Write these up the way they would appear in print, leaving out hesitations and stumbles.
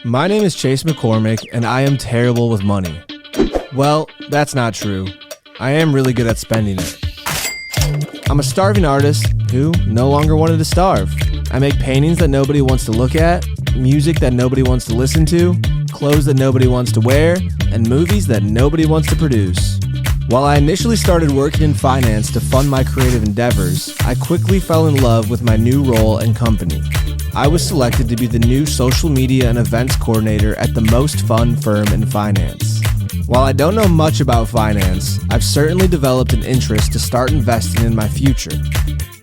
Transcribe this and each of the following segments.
My name is Chase McCormick, and I am terrible with money. Well, that's not true. I am really good at spending it. I'm a starving artist who no longer wanted to starve. I make paintings that nobody wants to look at, music that nobody wants to listen to, clothes that nobody wants to wear, and movies that nobody wants to produce. While I initially started working in finance to fund my creative endeavors, I quickly fell in love with my new role and company. I was selected to be the new social media and events coordinator at the most fun firm in finance. While I don't know much about finance, I've certainly developed an interest to start investing in my future.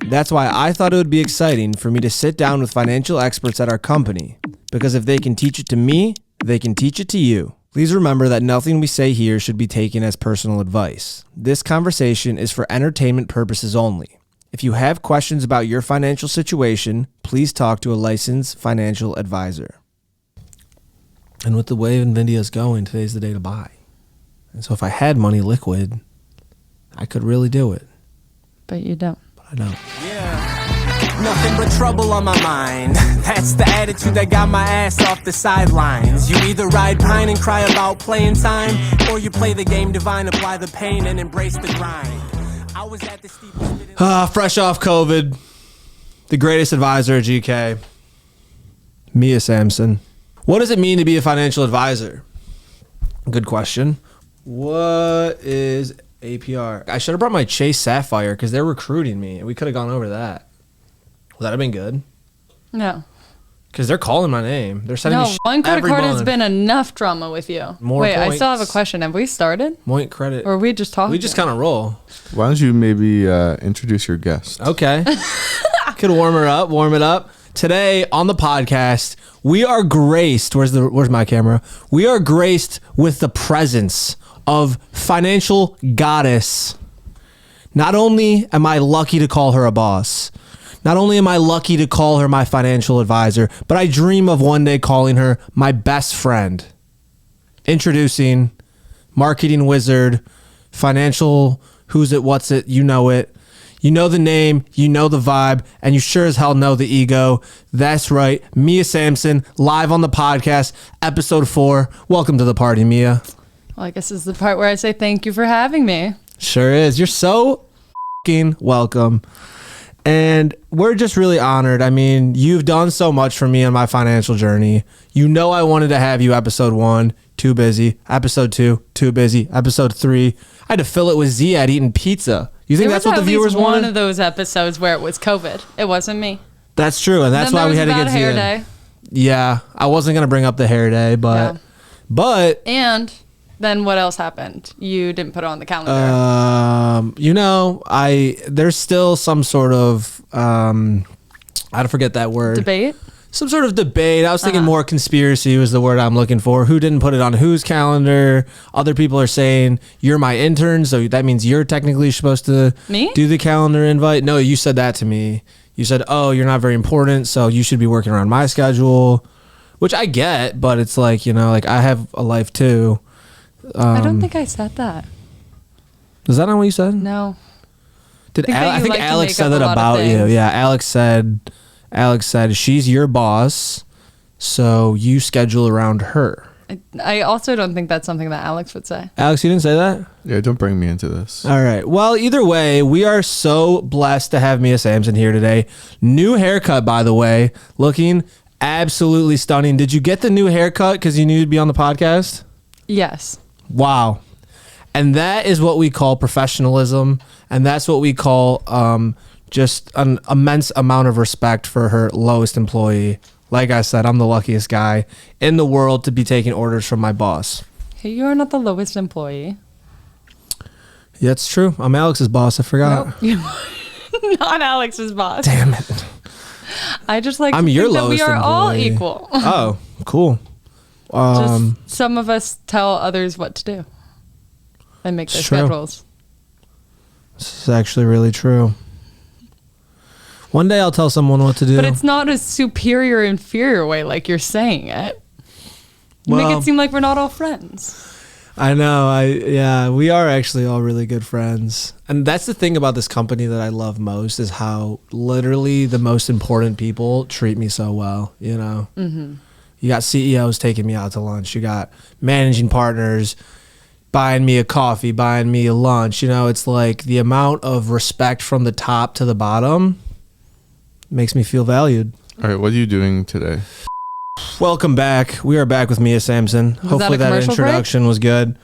That's why I thought it would be exciting for me to sit down with financial experts at our company, because if they can teach it to me, they can teach it to you. Please remember that nothing we say here should be taken as personal advice. This conversation is for entertainment purposes only. If you have questions about your financial situation, please talk to a licensed financial advisor. And with the way NVIDIA is going, today's the day to buy. And so if I had money liquid, I could really do it. But you don't. But I don't. Yeah, nothing but trouble on my mind. That's the attitude that got my ass off the sidelines. You either ride pine and cry about playing time, or you play the game divine, apply the pain and embrace the grind. I was at the fresh off COVID, the greatest advisor at GK, Mia Samson. What does it mean to be a financial advisor? Good question. What is APR? I should have brought my Chase Sapphire because they're recruiting me. We could have gone over that. Would that have been good? No. Because they're calling my name. They're sending me shit one credit every card month. has been enough drama with you. More Wait, points. I still have a question. Have we started? Point credit. Or are we just talking? We just kind of roll. Why don't you maybe introduce your guest? Okay. Could warm it up. Today on the podcast, we are graced. Where's my camera? We are graced with the presence of financial goddess. Not only am I lucky to call her a boss, not only am I lucky to call her my financial advisor, but I dream of one day calling her my best friend. Introducing marketing wizard, financial who's it, what's it, you know it. You know the name, you know the vibe, and you sure as hell know the ego. That's right, Mia Samson, live on the podcast, episode 4. Welcome to the party, Mia. Well, I guess this is the part where I say thank you for having me. Sure is. You're so f***ing welcome. And we're just really honored. I mean, you've done so much for me on my financial journey. You know I wanted to have you episode 1, too busy. Episode 2, too busy. Episode 3, I had to fill it with Ziad eating pizza. You think that's what the viewers wanted? One of those episodes where it was COVID. It wasn't me. That's true, and that's why we had to get Ziad. Hair day. Yeah, I wasn't going to bring up the hair day, but... And then what else happened? You didn't put it on the calendar. There's still some sort of, I forget that word. Debate? Some sort of debate. I was thinking more conspiracy was the word I'm looking for. Who didn't put it on whose calendar? Other people are saying, you're my intern, so that means you're technically supposed to do the calendar invite. No, you said that to me. You said, oh, you're not very important, so you should be working around my schedule, which I get, but it's like, I have a life too. I don't think I said that. Is that not what you said? No. I think Alex said that about you. Yeah, Alex said she's your boss, so you schedule around her. I also don't think that's something that Alex would say. Alex, you didn't say that? Yeah, don't bring me into this. All right. Well, either way, we are so blessed to have Mia Samson here today. New haircut, by the way. Looking absolutely stunning. Did you get the new haircut because you knew you'd be on the podcast? Yes. Wow. And that is what we call professionalism. And that's what we call just an immense amount of respect for her lowest employee. Like I said, I'm the luckiest guy in the world to be taking orders from my boss. Hey, you're not the lowest employee. Yeah, it's true. I'm Alex's boss. I forgot. No, you're not Alex's boss. Damn it. I just like I'm to your think that we lowest are all employee. equal. Oh, cool. Just some of us tell others what to do and make their schedules. This is actually really true. One day I'll tell someone what to do. But it's not a superior, inferior way like you're saying it. You make it seem like we're not all friends. I know. We are actually all really good friends. And that's the thing about this company that I love most is how literally the most important people treat me so well, Mm-hmm. You got CEOs taking me out to lunch. You got managing partners buying me a coffee, buying me a lunch. You know, it's like the amount of respect from the top to the bottom makes me feel valued. All right, what are you doing today? Welcome back. We are back with Mia Samson. Hopefully that introduction was good.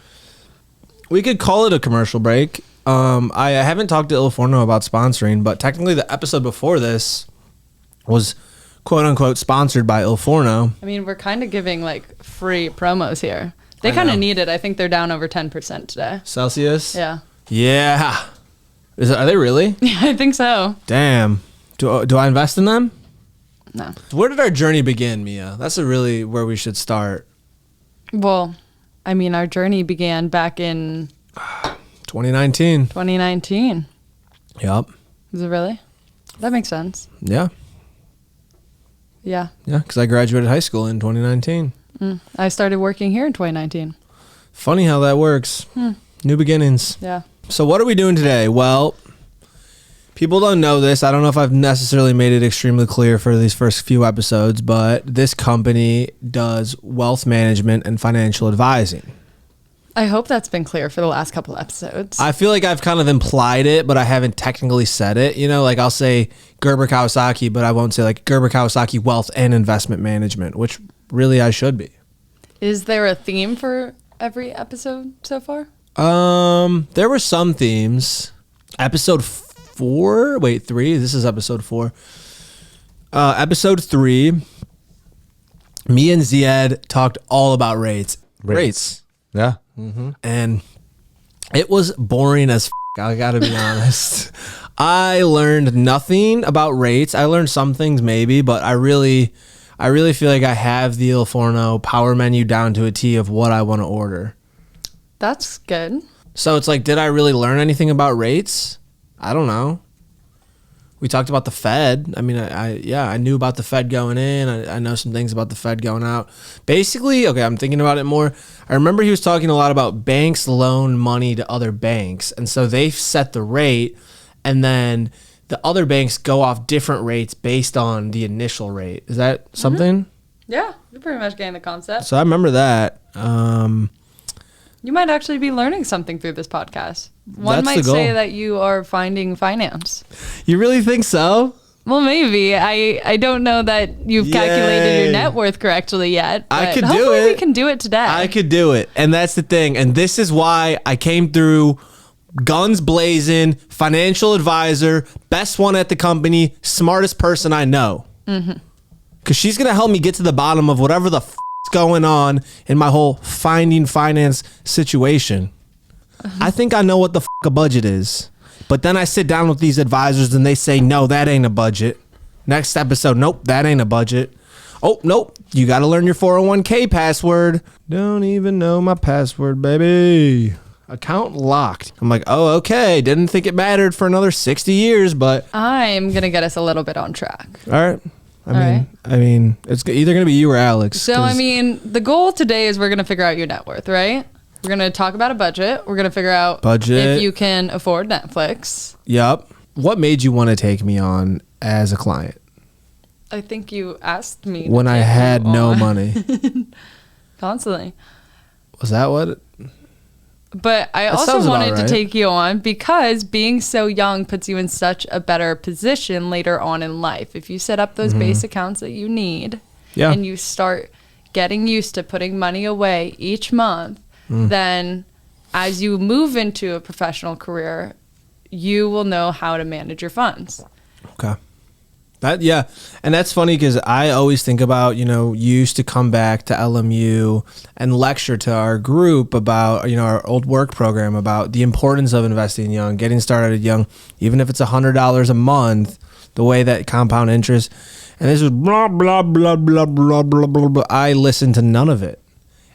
We could call it a commercial break. I haven't talked to Il Forno about sponsoring, but technically the episode before this was quote unquote sponsored by Il Forno. I mean, we're kind of giving like free promos here. They kind of need it. I think they're down over 10% today. Celsius? Yeah. Yeah. Are they really? Yeah, I think so. Damn. Do I invest in them? No. Where did our journey begin, Mia? That's really where we should start. Well, I mean, our journey began back in 2019. 2019. Yep. Is it really? That makes sense. Yeah. Yeah. Yeah, because I graduated high school in 2019. I started working here in 2019. Funny how that works. New beginnings. Yeah. So what are we doing today? Well, people don't know this. I don't know if I've necessarily made it extremely clear for these first few episodes, but this company does wealth management and financial advising. I hope that's been clear for the last couple episodes. I feel like I've kind of implied it, but I haven't technically said it. You know, like I'll say Gerber Kawasaki, but I won't say like Gerber Kawasaki Wealth and Investment Management, which really I should be. Is there a theme for every episode so far? There were some themes. Episode 3. This is episode 4. Episode 3, me and Ziad talked all about rates. Yeah. And it was boring as I gotta be honest. I learned nothing about rates. I learned some things maybe, but I really feel like I have the Il Forno power menu down to a T of what I want to order. That's good. So it's like, did I really learn anything about rates? I don't know. We talked about the Fed. I mean, I knew about the Fed going in. I know some things about the Fed going out. Basically, okay, I'm thinking about it more. I remember he was talking a lot about banks loan money to other banks. And so they set the rate, and then the other banks go off different rates based on the initial rate. Is that something? Yeah, you're pretty much getting the concept. So I remember that. You might actually be learning something through this podcast. One might say that you are finding finance. You really think so? Well, maybe. I don't know that you've calculated your net worth correctly yet. But I could do it. Hopefully we can do it today. I could do it. And that's the thing. And this is why I came through guns blazing, financial advisor, best one at the company, smartest person I know. Because she's going to help me get to the bottom of whatever the going on in my whole finding finance situation. I think I know what the a budget is, but then I sit down with these advisors and they say, no, that ain't a budget. Next episode, nope, that ain't a budget. Oh, nope, you got to learn your 401k password. Don't even know my password, baby. Account locked. I'm like, oh, okay. Didn't think it mattered for another 60 years, but I'm going to get us a little bit on track. All right. I mean, it's either going to be you or Alex. So, I mean, the goal today is we're going to figure out your net worth, right? We're going to talk about a budget. We're going to figure out if you can afford Netflix. Yep. What made you want to take me on as a client? I think you asked me. When I had no money. Constantly. Was that what? But I also wanted to take you on because being so young puts you in such a better position later on in life. If you set up those base accounts that you need and you start getting used to putting money away each month, then as you move into a professional career, you will know how to manage your funds. Okay. And that's funny because I always think about, you used to come back to LMU and lecture to our group about, our old work program about the importance of investing young, getting started young, even if it's $100 a month, the way that compound interest. And this is blah, blah, blah, blah, blah, blah, blah, blah. I listen to none of it.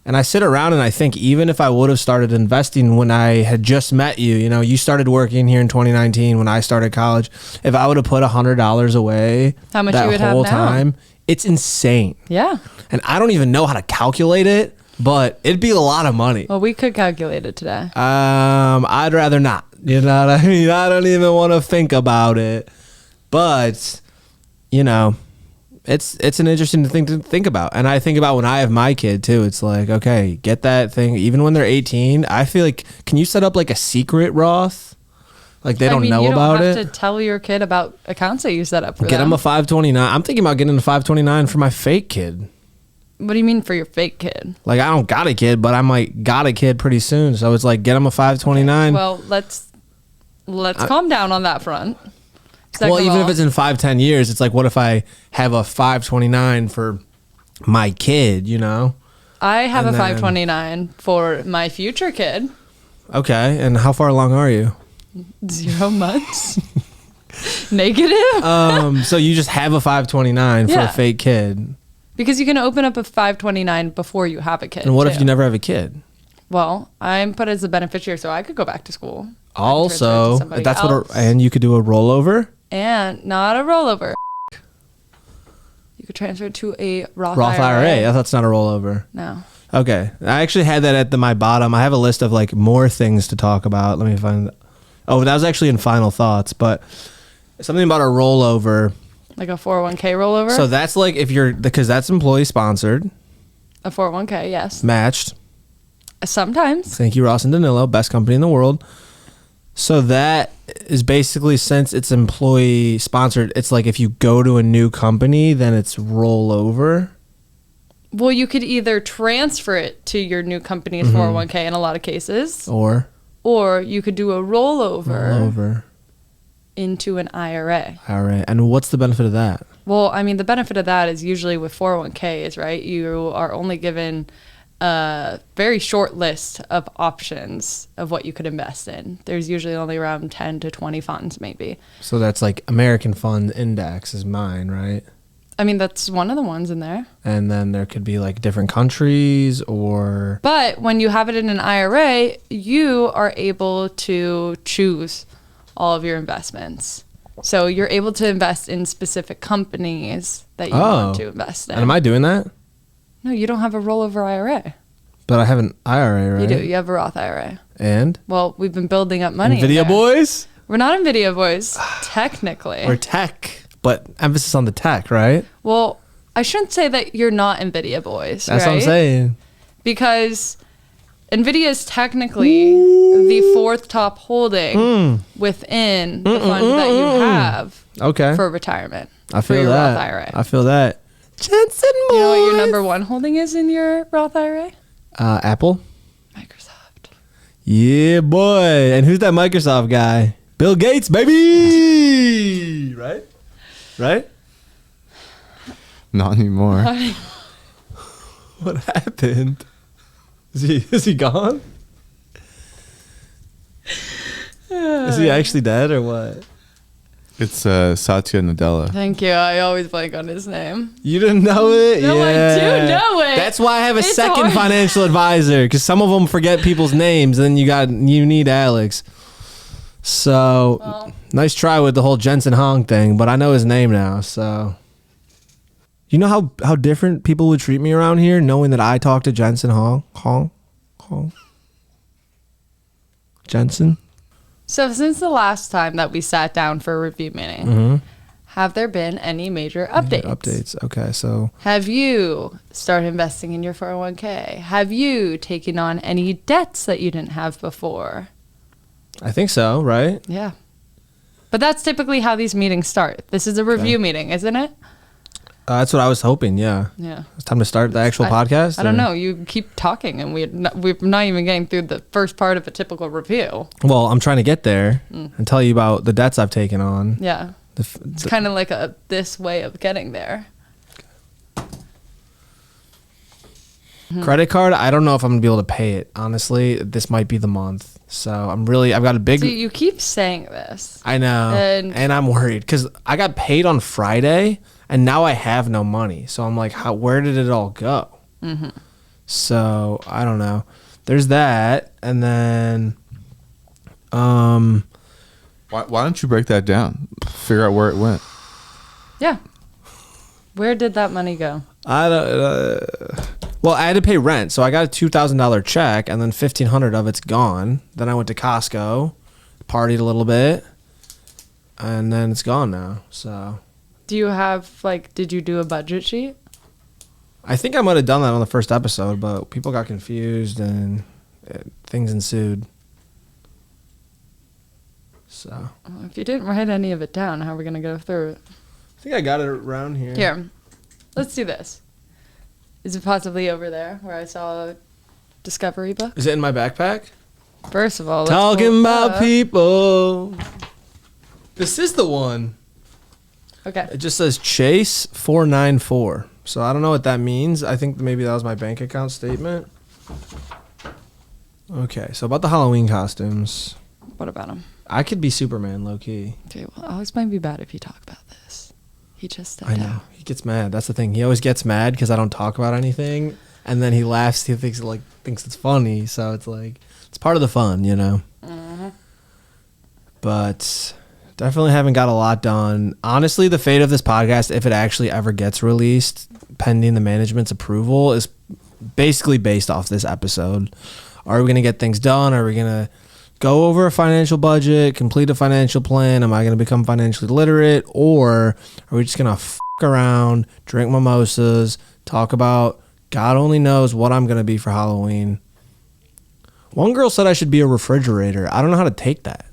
And I sit around and I think even if I would have started investing when I had just met you, you started working here in 2019 when I started college. If I would have put $100 away how much that you would whole have now? time, it's insane. Yeah. And I don't even know how to calculate it, but it'd be a lot of money. Well, we could calculate it today. I'd rather not. You know what I mean? I don't even want to think about it. But, it's an interesting thing to think about. And I think about when I have my kid too. It's like, okay, get that thing. Even when they're 18, I feel like, can you set up like a secret Roth? Like they don't know about it. You don't have to tell your kid about accounts that you set up for them. Get them a 529. I'm thinking about getting a 529 for my fake kid. What do you mean for your fake kid? Like I don't got a kid, but I might got a kid pretty soon. So it's like, get them a 529. Okay. Well, let's calm down on that front. Well, even if it's in 5-10 years, it's like, what if I have a 529 for my kid, you know? I have a 529 for my future kid. Okay. And how far along are you? 0 months. Negative. So you just have a 529 for a fake kid. Because you can open up a 529 before you have a kid. And what if you never have a kid? Well, I'm put as a beneficiary, so I could go back to school. Also, that's and you could do a rollover? And not a rollover. You could transfer it to a Roth IRA. I thought it's not a rollover. No. Okay. I actually had that at my bottom. I have a list of like more things to talk about. Let me find. Oh, that was actually in final thoughts, but something about a rollover. Like a 401k rollover? So that's like because that's employee sponsored. A 401k, yes. Matched. Sometimes. Thank you, Ross and Danilo, best company in the world. So that is basically, since it's employee sponsored, it's like if you go to a new company, then it's rollover. Well, you could either transfer it to your new company's 401k in a lot of cases. Or you could do a rollover into an IRA. And what's the benefit of that? Well, I mean, the benefit of that is usually with 401ks, right? You are only given a very short list of options of what you could invest in. There's usually only around 10 to 20 funds, maybe. So that's like American Fund Index is mine, right? I mean, that's one of the ones in there. And then there could be like different countries or... But when you have it in an IRA, you are able to choose all of your investments. So you're able to invest in specific companies that you want to invest in. And am I doing that? No, you don't have a rollover IRA. But I have an IRA, right? You do. You have a Roth IRA. And? Well, we've been building up money. NVIDIA boys? We're not NVIDIA boys, technically. We're tech. But emphasis on the tech, right? Well, I shouldn't say that you're not NVIDIA boys, That's right? what I'm saying. Because NVIDIA is technically the fourth top holding within the fund that you have for retirement. I feel for your that. Roth IRA. I feel that. Jensen boys. You know what your number one holding is in your Roth IRA? Apple. Microsoft. Yeah, boy. And who's that Microsoft guy? Bill Gates, baby. Right? Not anymore. What happened? Is he gone? Is he actually dead or what? It's Satya Nadella. Thank you. I always blank on his name. You didn't know it? No, I do know it. That's why I have a second financial advisor, because some of them forget people's names, and you need Alex. So, nice try with the whole Jensen Hong thing, but I know his name now, so. You know how different people would treat me around here, knowing that I talked to Jensen Hong? Jensen? So since the last time that we sat down for a review meeting, have there been any major updates? Okay, so. Have you started investing in your 401k? Have you taken on any debts that you didn't have before? I think so, right? Yeah. But that's typically how these meetings start. This is a review meeting, isn't it? That's what I was hoping, yeah. Yeah. It's time to start the actual podcast? I don't know. You keep talking, and we're not even getting through the first part of a typical review. Well, I'm trying to get there and tell you about the debts I've taken on. Yeah. It's kind of like this way of getting there. Credit card, I don't know if I'm going to be able to pay it. Honestly, this might be the month. So I've got a big... So you keep saying this. I know. And I'm worried because I got paid on Friday and now I have no money. So I'm like, where did it all go? So I don't know. There's that. And then... Why don't you break that down? Figure out where it went. Yeah. Where did that money go? I don't... Well, I had to pay rent, so I got a $2,000 check, and then $1,500 of it's gone. Then I went to Costco, partied a little bit, and then it's gone now. So, Do you have, did you do a budget sheet? I think I might have done that on the first episode, but people got confused and things ensued. So. Well, if you didn't write any of it down, how are we going to go through it? I think I got it around here. Here, let's do this. Is it possibly over there where I saw a discovery book? Is it in my backpack? First of all, talking about people. This is the one. Okay. It just says Chase 494. So I don't know what that means. I think maybe that was my bank account statement. Okay, so about the Halloween costumes. What about him? I could be Superman, low key. Okay, well, Alex might be bad if you talk about this. He just stepped I know. out. He gets mad. That's the thing. He always gets mad because I don't talk about anything, and then he laughs. He thinks it's funny. So it's like it's part of the fun, you know. Mm-hmm. But definitely haven't got a lot done. Honestly, the fate of this podcast, if it actually ever gets released, pending the management's approval, is basically based off this episode. Are we going to get things done? Are we going to go over a financial budget, complete a financial plan? Am I going to become financially literate? Or are we just going to f*** around, drink mimosas, talk about God only knows what I'm going to be for Halloween? One girl said I should be a refrigerator. I don't know how to take that.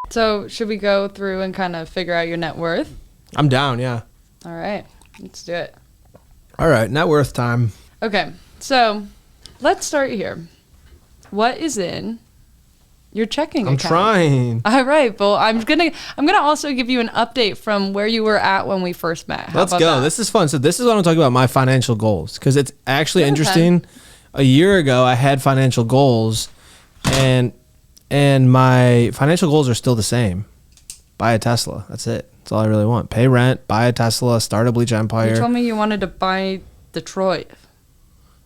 So should we go through and kind of figure out your net worth? I'm down, yeah. All right, let's do it. All right, net worth time. Okay, so let's start here. What is in your checking account? I'm trying. All right, well, I'm gonna also give you an update from where you were at when we first met. Let's go. That? This is fun. So this is what I'm talking about, my financial goals, because it's actually interesting. A year ago, I had financial goals, and my financial goals are still the same. Buy a Tesla. That's it. That's all I really want. Pay rent, buy a Tesla, start a bleach empire. You told me you wanted to buy Detroit.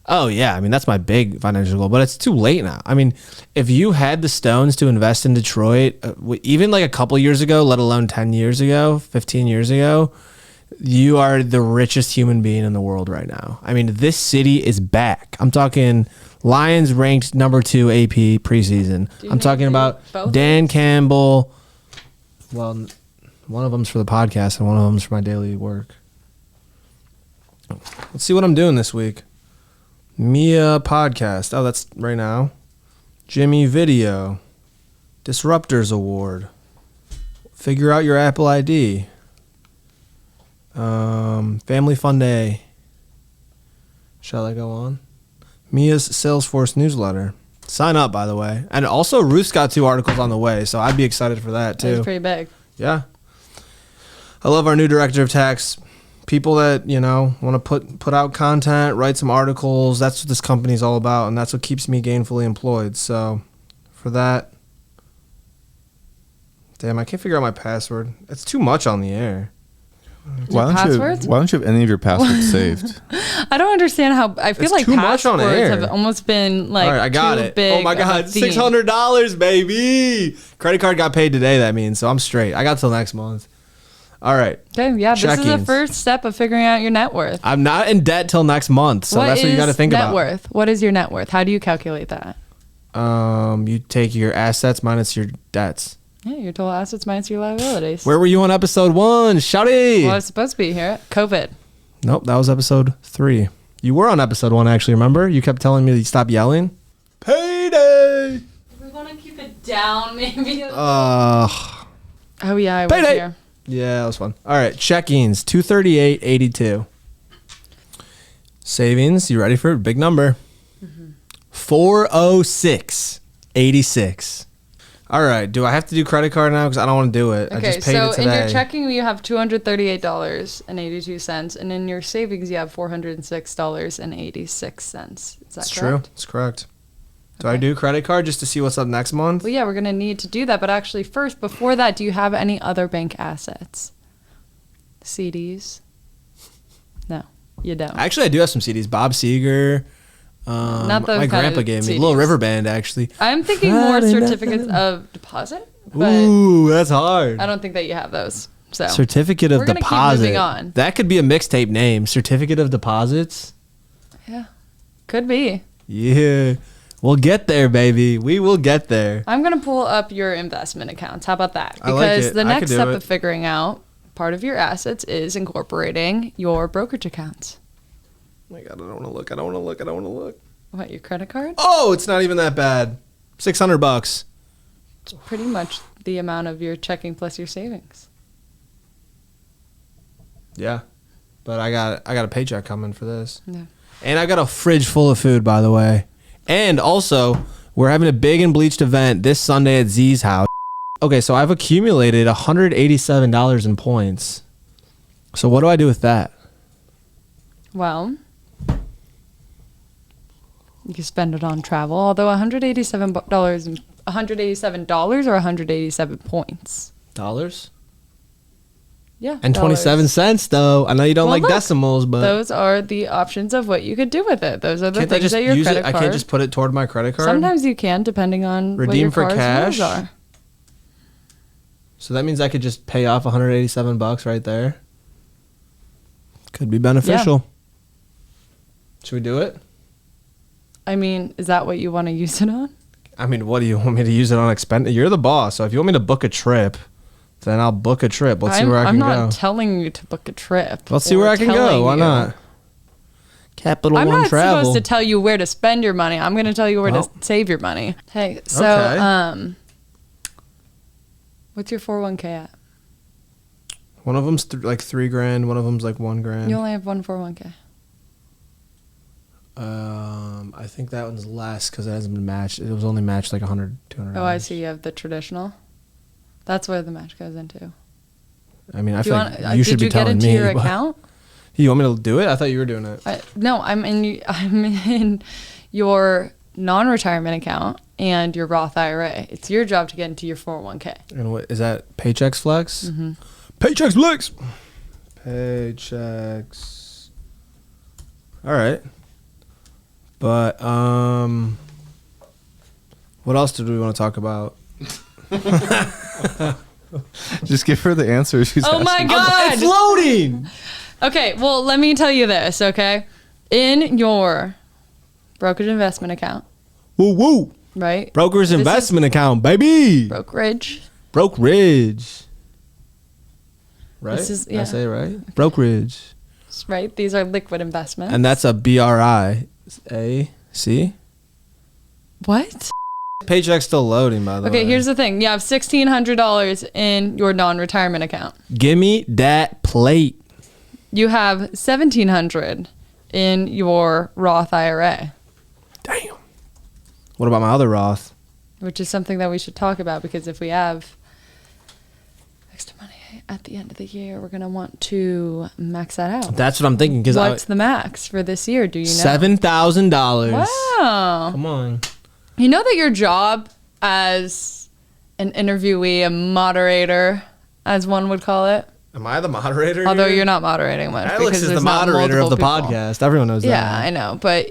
Oh, yeah. I mean, that's my big financial goal, but it's too late now. I mean, if you had the stones to invest in Detroit, even like a couple years ago, let alone 10 years ago, 15 years ago, you are the richest human being in the world right now. I mean, this city is back. I'm talking Lions ranked number 2 AP preseason. I'm talking about Dan Campbell. Well, one of them's for the podcast and one of them's for my daily work. Let's see what I'm doing this week. Mia podcast. Oh, that's right now. Jimmy video. Disruptors Award. Figure out your Apple ID. Family Fun Day. Shall I go on? Mia's Salesforce newsletter. Sign up, by the way. And also, Ruth's got 2 articles on the way, so I'd be excited for that, too. That's pretty big. Yeah. I love our new director of tax. People that, you know, want to put out content, write some articles. That's what this company's all about, and that's what keeps me gainfully employed. So, for that... Damn, I can't figure out my password. It's too much on the air. Why don't you have any of your passwords saved? I don't understand how. I feel like passwords have almost been like. All right, I got it. Oh my God, $600, baby! Credit card got paid today. That means so I'm straight. I got till next month. All right. Okay, yeah, this is the first step of figuring out your net worth. I'm not in debt till next month, so that's what you got to think about. Net worth. What is your net worth? How do you calculate that? You take your assets minus your debts. Yeah, your total assets minus your liabilities. Where were you on episode 1? Shouty! Well, I was supposed to be here. COVID. Nope, that was episode 3. You were on episode 1, actually, remember? You kept telling me to stop yelling. Payday! We want to keep it down, maybe. Oh, yeah, I was here. Yeah, that was fun. All right, check-ins, 238.82. Savings, you ready for it? Big number. 406.86. All right. Do I have to do credit card now? Because I don't want to do it. Okay, I just paid it today. In your checking, you have $238.82, and in your savings, you have $406.86. Is that correct? True. That's correct. Do I do credit card just to see what's up next month? Well, yeah, we're going to need to do that. But actually, first, before that, do you have any other bank assets? CDs? No, you don't. Actually, I do have some CDs. Bob Seger. Not the my grandpa gave me a little river band, actually. I'm thinking more certificates of deposit. Ooh, that's hard. I don't think that you have those. So certificate of deposit. Keep moving on. That could be a mixtape name. Certificate of deposits. Yeah, could be. Yeah, we'll get there, baby. We will get there. I'm gonna pull up your investment accounts. How about that? Because the next step of figuring out part of your assets is incorporating your brokerage accounts. Oh my God, I don't want to look. What, your credit card? Oh, it's not even that bad. $600. It's pretty much the amount of your checking plus your savings. Yeah, but I got a paycheck coming for this. Yeah. And I got a fridge full of food, by the way. And also, we're having a big and bleached event this Sunday at Z's house. Okay, so I've accumulated $187 in points. So what do I do with that? Well, you can spend it on travel. Although $187 or 187 points. Dollars? Yeah. And 27 cents, though. I know you don't like decimals, but those are the options of what you could do with it. Those are the things that your credit card. I can't just put it toward my credit card? Sometimes you can, depending on redeem what your for cash are. So that means I could just pay off $187 right there. Could be beneficial. Yeah. Should we do it? I mean, is that what you want to use it on? I mean, what do you want me to use it on? You're the boss, so if you want me to book a trip, then I'll book a trip. Let's see where I can go. I'm not telling you to book a trip. Let's see where I can go. Why not? Capital One Travel. I'm not supposed to tell you where to spend your money. I'm going to tell you where to save your money. Hey, so what's your 401k at? One of them's like $3,000. One of them's like $1,000. You only have one 401k. I think that one's less because it hasn't been matched. It was only matched like $100, $200. Oh, I see. You have the traditional. That's where the match goes into. I mean, I feel like you should be telling me. Did you get into your account? You want me to do it? I thought you were doing it. No, I'm in your non-retirement account and your Roth IRA. It's your job to get into your 401k. And what is that? Paychex Flex? Mm-hmm. Paychex Flex. Paychex. All right. But what else did we want to talk about? Just give her the answer she's asking. My God. It's loading. Okay, well, let me tell you this, okay? In your brokerage investment account. Woo woo. Right? Broker's investment account, baby. Brokerage. Right? Did I say it right? Okay. Brokerage. Right? These are liquid investments. And that's a BRIAC. What? Paycheck's still loading, by the way. Okay, here's the thing. You have $1,600 in your non-retirement account. Give me that plate. You have $1,700 in your Roth IRA. Damn. What about my other Roth? Which is something that we should talk about, because if we have extra money at the end of the year, we're going to want to max that out. That's what I'm thinking. What's the max for this year? Do you know? $7,000. Wow. Come on. You know that your job as an interviewee, a moderator, as one would call it. Am I the moderator? Although you're not moderating much. Alex is the moderator of the podcast. Everyone knows that. Yeah, I know. But,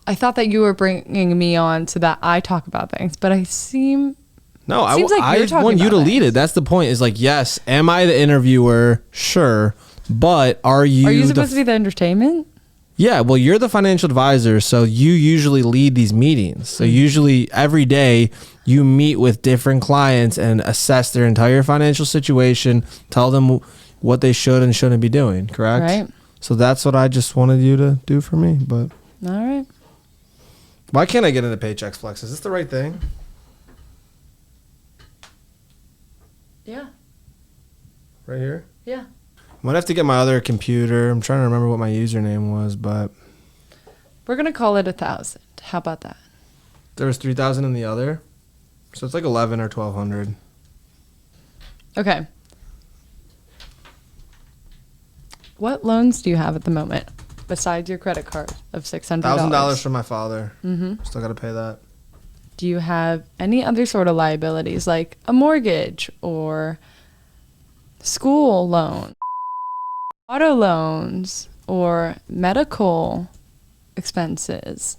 I thought that you were bringing me on so that I talk about things, but I seem... No, I want you to lead it. That's the point. Is like, yes, am I the interviewer? Sure. But are you... Are you supposed to be the entertainment? Yeah, well, you're the financial advisor, so you usually lead these meetings. So usually every day you meet with different clients and assess their entire financial situation, tell them what they should and shouldn't be doing, correct? Right. So that's what I just wanted you to do for me. But all right. Why can't I get into Paychex Flex? Is this the right thing? Yeah. Right here? Yeah. I might have to get my other computer. I'm trying to remember what my username was, but... We're going to call it 1,000. How about that? There was 3,000 in the other? So it's like 11 or 1,200. Okay. What loans do you have at the moment, besides your credit card of $600? $1,000 from my father. Mm-hmm. Still got to pay that. Do you have any other sort of liabilities, like a mortgage or school loan? Auto loans or medical expenses?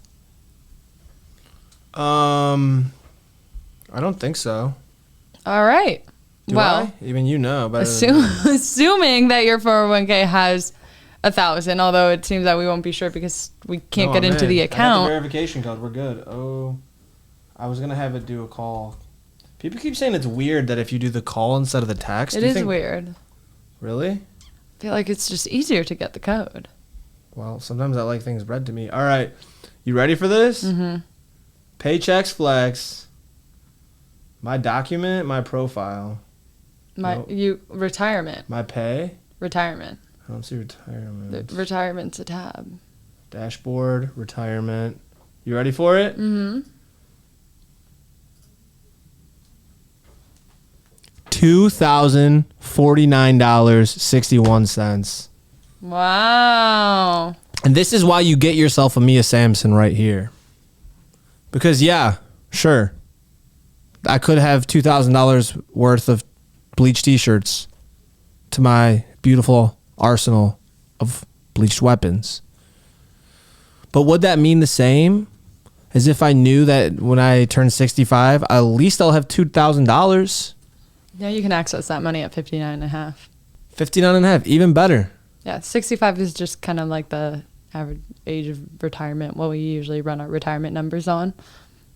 I don't think so. All right. Do I? Even but assuming that your 401k has 1,000, although it seems that we won't be sure because we can't get into the account. I got the verification code. We're good. Oh, I was gonna have it do a call. People keep saying it's weird that if you do the call instead of the text. It is weird. Really? I feel like it's just easier to get the code. Well, sometimes I like things read to me. All right. You ready for this? Mm-hmm. Paychecks Flex. My document, my profile. Retirement. My pay? Retirement. I don't see retirement. Retirement's a tab. Dashboard, retirement. You ready for it? Mm-hmm. $2,049.61. Wow. And this is why you get yourself a Mia Samson right here. Because, yeah, sure. I could have $2,000 worth of bleached t-shirts to my beautiful arsenal of bleached weapons. But would that mean the same as if I knew that when I turn 65, at least I'll have $2,000? Yeah, you can access that money at 59.5. 59.5, even better. Yeah, 65 is just kind of like the average age of retirement, what we usually run our retirement numbers on.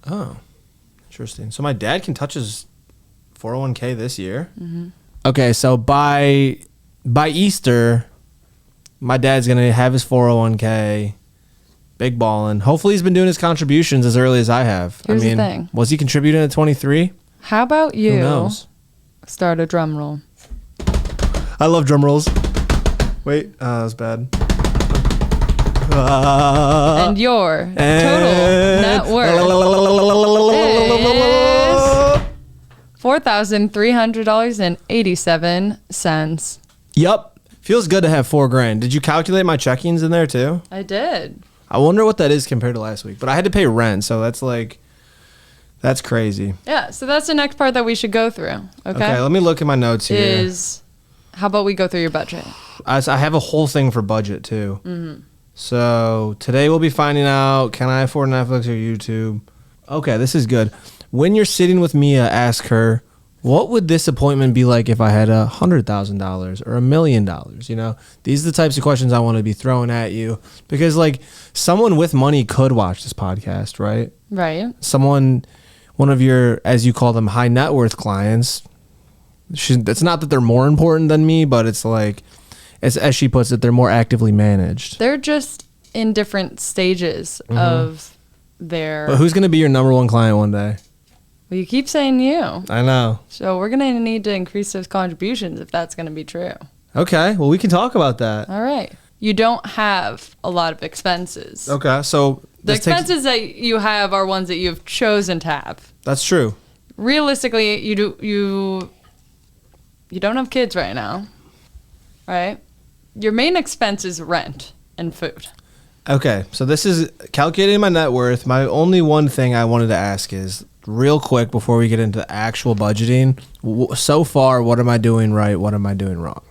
Oh, interesting. So my dad can touch his 401k this year? Mm-hmm. Okay, so by Easter, my dad's going to have his 401k, big ballin'. Hopefully he's been doing his contributions as early as I have. Here's the thing. Was he contributing at 23? How about you Who knows? Start a drum roll? I love drum rolls. Wait, that was bad. And your total net worth is $4,300.87. Yup. Feels good to have $4,000. Did you calculate my checkings in there too? I did. I wonder what that is compared to last week. But I had to pay rent, so that's crazy. Yeah, so that's the next part that we should go through. Okay, let me look at my notes here. How about we go through your budget? I have a whole thing for budget too. Mm-hmm. So today we'll be finding out, can I afford Netflix or YouTube? Okay, this is good. When you're sitting with Mia, ask her, what would this appointment be like if I had $100,000 or $1 million? You know, these are the types of questions I want to be throwing at you because like someone with money could watch this podcast, right? Right. One of your, as you call them, high net worth clients. It's not that they're more important than me, but it's like, as she puts it, they're more actively managed. They're just in different stages of their... But who's going to be your number one client one day? Well, you keep saying you. I know. So we're going to need to increase those contributions if that's going to be true. Okay, well, we can talk about that. All right. You don't have a lot of expenses. Okay, so... The expenses that you have are ones that you've chosen to have. That's true. Realistically, you don't have kids right now, right? Your main expense is rent and food. Okay, so this is calculating my net worth. My only one thing I wanted to ask is, real quick before we get into actual budgeting, so far, what am I doing right? What am I doing wrong?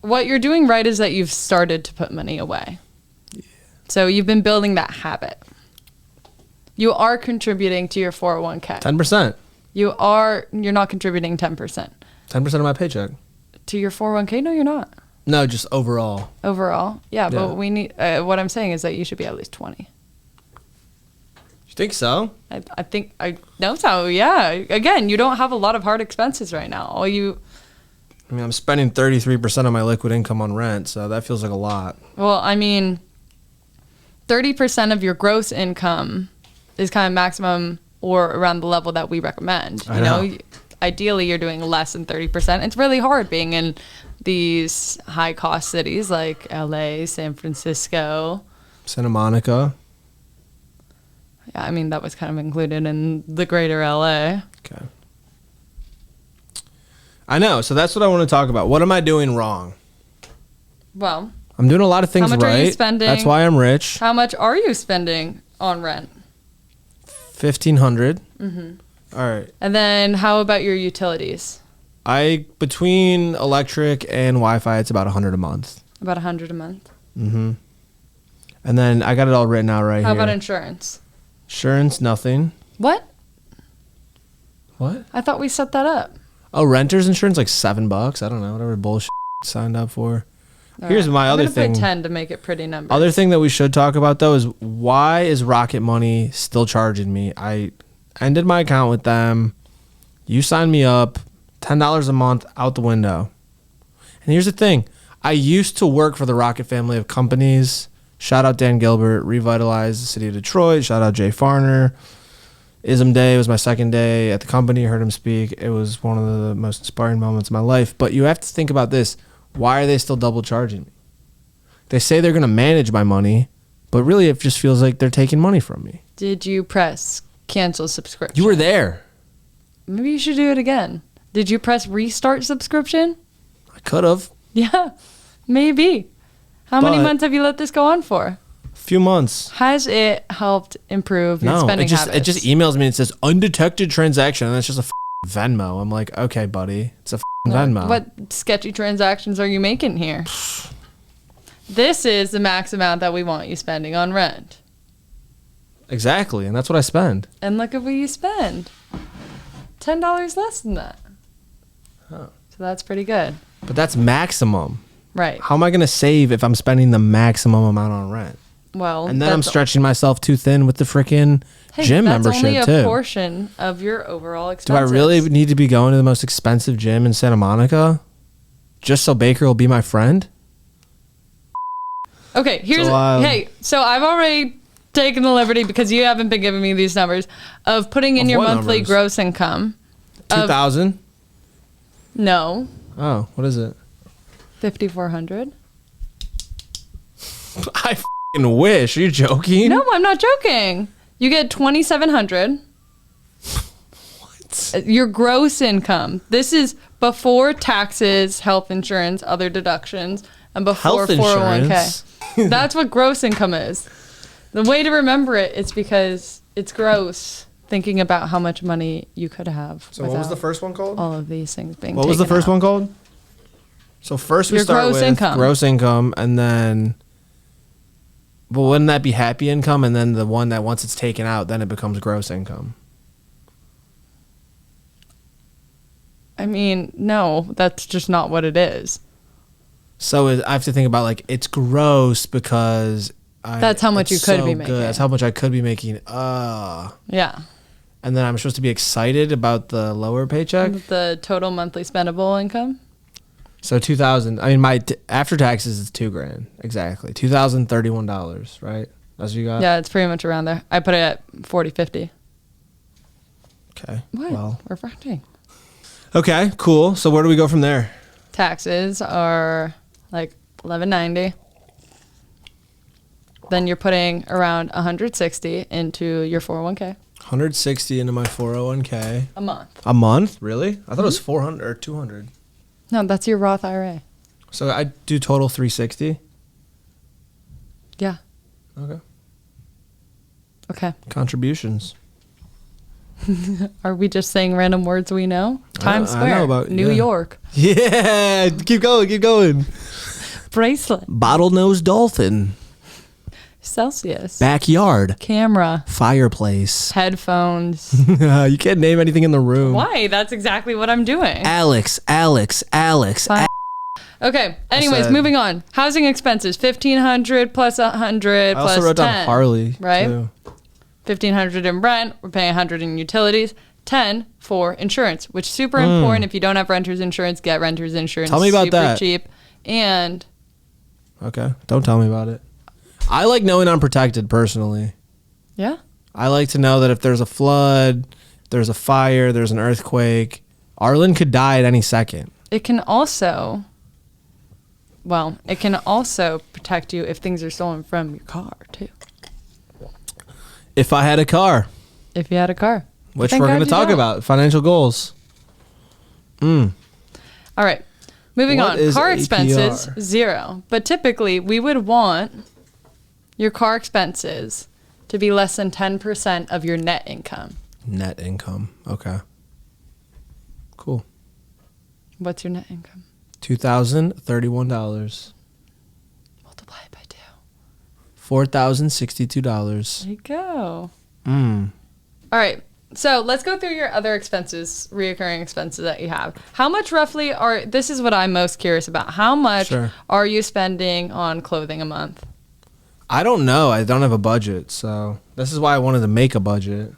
What you're doing right is that you've started to put money away. Yeah. So you've been building that habit. You are contributing to your 401k. 10%. You're not contributing 10%. 10% of my paycheck. To your 401k? No, you're not. No, just overall. Overall? Yeah, but we need, what I'm saying is that you should be at least 20. You think so? I think, I know so, yeah. Again, you don't have a lot of hard expenses right now. I'm spending 33% of my liquid income on rent, so that feels like a lot. Well, 30% of your gross income is kind of maximum or around the level that we recommend. You know, ideally you're doing less than 30%. It's really hard being in these high cost cities like LA, San Francisco, Santa Monica. Yeah, that was kind of included in the greater LA. Okay. I know, so that's what I want to talk about. What am I doing wrong? Well, I'm doing a lot of things right. How much are you spending? That's why I'm rich. How much are you spending on rent? $1,500. Mm-hmm. All right. And then how about your utilities? Between electric and Wi-Fi, it's about $100 a month. About $100 a month? Mm-hmm. And then I got it all written out right How here. about insurance? Insurance, nothing. What? What? I thought we set that up. Oh, renter's insurance, like $7. I don't know, whatever bullshit signed up for. Here's my other thing. I'm gonna put 10 to make it pretty numbers. Other thing that we should talk about though is why is Rocket Money still charging me? I ended my account with them. You sign me up, $10 a month out the window. And here's the thing. I used to work for the Rocket family of companies. Shout out Dan Gilbert, revitalized the city of Detroit. Shout out Jay Farner. ISM Day was my second day at the company. I heard him speak. It was one of the most inspiring moments of my life. But you have to think about this. Why are they still double charging me? They say they're going to manage my money, but really it just feels like they're taking money from me. Did you press cancel subscription? You were there. Maybe you should do it again. Did you press restart subscription? I could have. Yeah, maybe. How many months have you let this go on for? A few months. Has it helped improve your spending habits? It just emails me and says undetected transaction, and it's just a Venmo. I'm like, okay, buddy, it's a Venmo. What sketchy transactions are you making here? This is the max amount that we want you spending on rent. Exactly, and that's what I spend. And look at what you spend. $10 less than that. Oh. So that's pretty good. But that's maximum. Right. How am I going to save if I'm spending the maximum amount on rent? Well, and then I'm stretching myself too thin with the freaking gym membership too. That's only a portion of your overall expenses. Do I really need to be going to the most expensive gym in Santa Monica just so Baker will be my friend? Okay, so I've already taken the liberty, because you haven't been giving me these numbers, of putting in your monthly gross income. 2,000? No. Oh, what is it? 5,400. I f***ing wish. Are you joking? No, I'm not joking. You get 2,700. What? Your gross income. This is before taxes, health insurance, other deductions, and before 401k. That's what gross income is. The way to remember it is because it's gross, thinking about how much money you could have. So what was the first one called? All of these things being What was the first one called? So first we start with gross income, and then, well, wouldn't that be happy income? And then the one that once it's taken out, then it becomes gross income. I mean, no, that's just not what it is. So I have to think about, like, it's gross because that's how much you could be making. That's how much I could be making. Yeah. And then I'm supposed to be excited about the lower paycheck? The total monthly spendable income? So 2,000. I mean, after taxes is $2,000 exactly. $2,031, right? That's what you got. Yeah, it's pretty much around there. I put it at 40-50. Okay. What? Well, refracting. Okay, cool. So where do we go from there? Taxes are like $11.90. Then you're putting around $160 into your 401k. $160 into my 401k. A month. A month? Really? I thought it was $400 or $200. No, that's your Roth IRA. So I do total $360? Yeah. Okay. Contributions. Are we just saying random words we know? Times Square. I know about New York. Yeah. Keep going. Bracelet. Bottlenose dolphin. Celsius. Backyard. Camera. Fireplace. Headphones. You can't name anything in the room. Why? That's exactly what I'm doing. Alex. Okay. Anyways, moving on. Housing expenses. $1,500 plus $100 plus $10. I also wrote down Harley. Right? Too. $1,500 in rent. We're paying $100 in utilities. $10 for insurance, which is super important. If you don't have renter's insurance, get renter's insurance. Tell me about super that. Cheap. And okay, don't tell me about it. I like knowing I'm protected personally. Yeah. I like to know that if there's a flood, there's a fire, there's an earthquake, Arlen could die at any second. It can also protect you if things are stolen from your car too. If I had a car. If you had a car. Which we're going to talk about. Financial goals. All right. Moving on. Car expenses, 0. But typically, we would want your car expenses to be less than 10% of your net income. Net income. Okay. Cool. What's your net income? $2,031. Multiply it by 2. $4,062. There you go. All right. So let's go through your other expenses, reoccurring expenses that you have. How much roughly this is what I'm most curious about. How much are you spending on clothing a month? I don't know. I don't have a budget. So this is why I wanted to make a budget.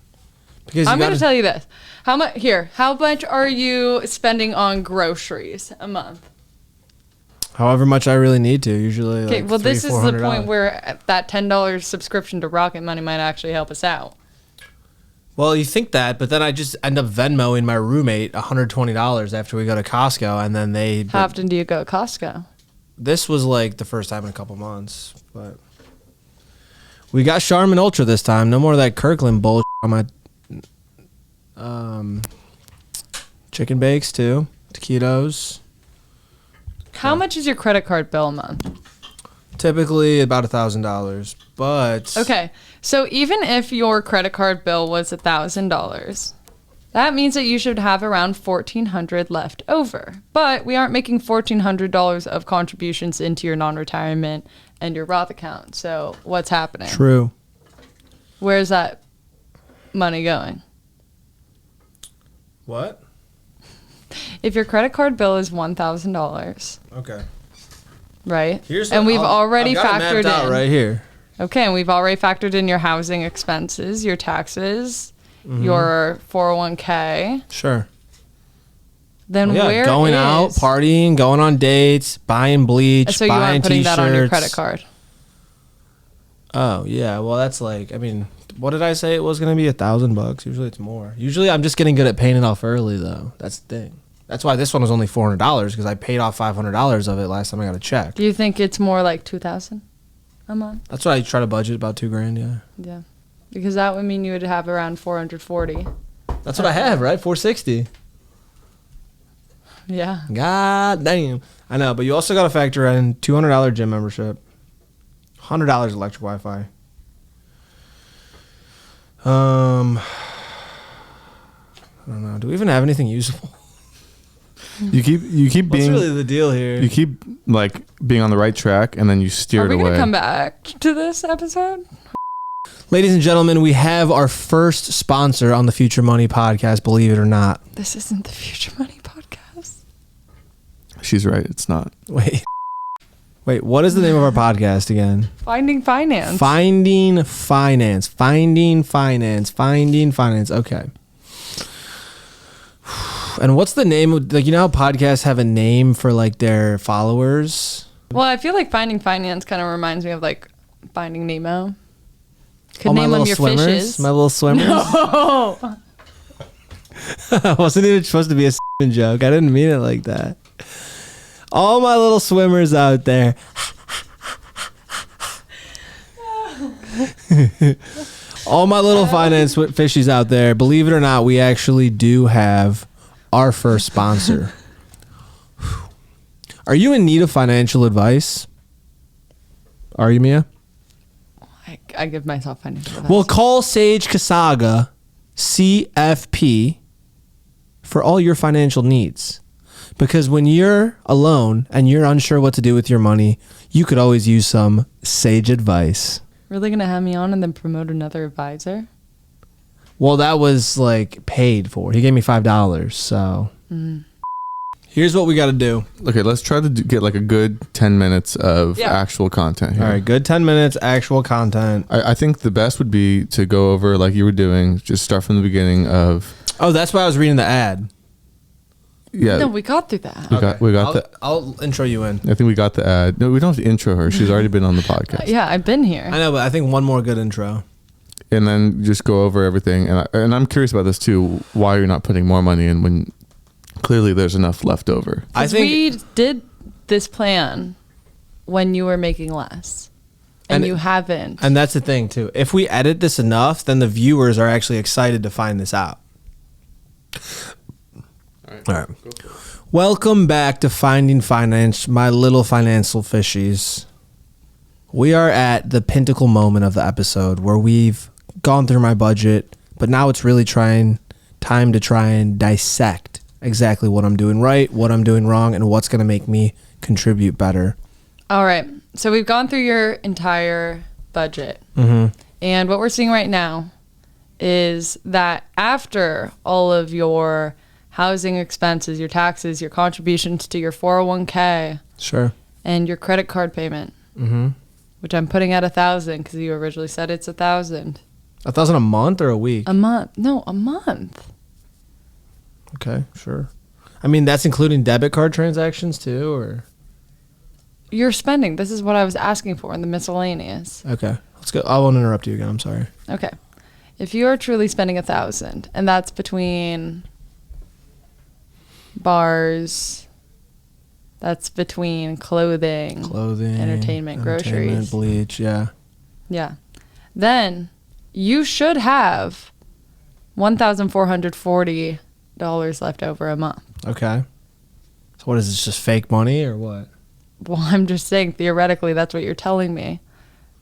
Because I'm going to tell you this. How much are you spending on groceries a month? However much I really need to, usually. Okay, well, this is the point where that $10 subscription to Rocket Money might actually help us out. Well, you think that, but then I just end up Venmoing my roommate $120 after we go to Costco, and then they... How often do you go to Costco? This was like the first time in a couple months, but... We got Charmin Ultra this time. No more of that Kirkland bullshit on my... chicken bakes, too. Taquitos. How much is your credit card bill a month? Typically about $1,000, but... Okay, so even if your credit card bill was $1,000, that means that you should have around $1,400 left over. But we aren't making $1,400 of contributions into your non-retirement and your Roth account. So what's happening? True. Where's that money going? What? If your credit card bill is $1,000... Okay. Right? And we've already factored in out right here. Okay, and we've already factored in your housing expenses, your taxes, your 401k. Sure. Then where going out, partying, going on dates, buying bleach, so you aren't putting that on your credit card? Oh, yeah. Well, that's like, I mean, what did I say it was going to be? $1,000? Usually it's more. Usually I'm just getting good at paying it off early, though. That's the thing. That's why this one was only $400 because I paid off $500 of it last time I got a check. Do you think it's more like $2,000 a month? That's what I try to budget, about $2,000. Yeah. Yeah, because that would mean you would have around $440. That's what I have, right? $460. Yeah. God damn. I know, but you also got to factor in $200 gym membership, $100 electric Wi-Fi. I don't know. Do we even have anything usable? You keep being. What's really the deal here? You keep like being on the right track, and then you steer it away. Are we gonna come back to this episode? Ladies and gentlemen, we have our first sponsor on the Future Money Podcast. Believe it or not. This isn't the Future Money Podcast. She's right. It's not. Wait. What is the name of our podcast again? Finding Finance. Finding Finance. Okay. And what's the name of, like, you know how podcasts have a name for like their followers? Well, I feel like Finding Finance kind of reminds me of like Finding Nemo. Could name them your swimmers? Fishes. My little swimmers? No! I wasn't even supposed to be a joke. I didn't mean it like that. All my little swimmers out there. All my little finance fishies out there. Believe it or not, we actually do have our first sponsor. Are you in need of financial advice? Are you, Mia? I give myself financial advice. Well, call Sage Kasaga, CFP, for all your financial needs. Because when you're alone and you're unsure what to do with your money, you could always use some sage advice. Really gonna have me on and then promote another advisor? Well, that was like paid for. He gave me $5, so. Here's what we got to do. Okay, let's try to get like a good 10 minutes of actual content here. All right, good 10 minutes, actual content. I think the best would be to go over like you were doing, just start from the beginning of... Oh, that's why I was reading the ad. Yeah. No, we got through that. We got I'll intro you in. I think we got the ad. No, we don't have to intro her. She's already been on the podcast. Yeah, I've been here. I know, but I think one more good intro. And then just go over everything. And I'm curious about this too, why you're not putting more money in when clearly there's enough left over. I think we did this plan when you were making less. And you haven't. And that's the thing too. If we edit this enough, then the viewers are actually excited to find this out. All right. Welcome back to Finding Finance, my little financial fishies. We are at the pinnacle moment of the episode where we've gone through my budget, but now it's really time to try and dissect exactly what I'm doing right, what I'm doing wrong, and what's going to make me contribute better. All right. So we've gone through your entire budget. Mm-hmm. And what we're seeing right now is that after all of your housing expenses, your taxes, your contributions to your 401k, sure, and your credit card payment, which I'm putting at $1,000 because you originally said it's $1,000. 1,000 a month or a week? A month. No, a month. Okay, sure. I mean, that's including debit card transactions too, or? You're spending. This is what I was asking for in the miscellaneous. Okay, let's go. I won't interrupt you again. I'm sorry. Okay. If you are truly spending 1,000, and that's between bars, that's between clothing, entertainment, groceries, bleach, yeah. Yeah. Then you should have $1,440 left over a month. Okay. So what is this, just fake money or what? Well, I'm just saying theoretically that's what you're telling me.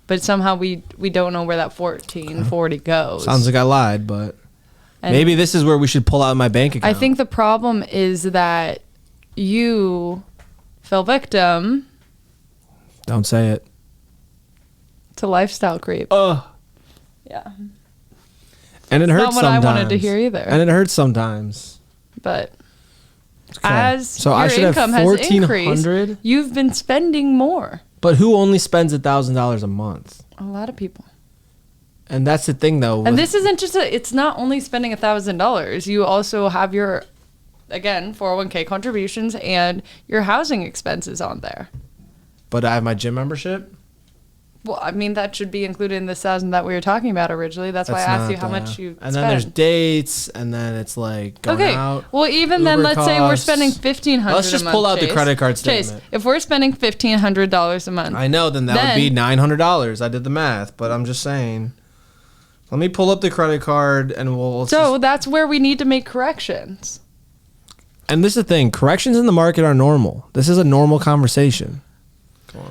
But somehow we don't know where that $1,440 goes. Sounds like I lied, but maybe this is where we should pull out my bank account. I think the problem is that you fell victim. Don't say it. To lifestyle creep. Ugh. Yeah. And it hurts not what sometimes. I wanted to hear either. And it hurts sometimes. But okay. as your income has increased, you've been spending more. But who only spends $1,000 a month? A lot of people. And that's the thing, though. And this isn't just it's not only spending $1,000. You also have your, again, 401k contributions and your housing expenses on there. But I have my gym membership? Well, I mean, that should be included in the 1,000 that we were talking about originally. That's why I asked you how much you spend. And then there's dates, and then it's like going out. Well, even then, let's say we're spending $1,500 a month. Let's just pull out the credit card statement. Chase, if we're spending $1,500 a month. I know, then that would be $900. I did the math, but I'm just saying. Let me pull up the credit card, and we'll... So that's where we need to make corrections. And this is the thing. Corrections in the market are normal. This is a normal conversation.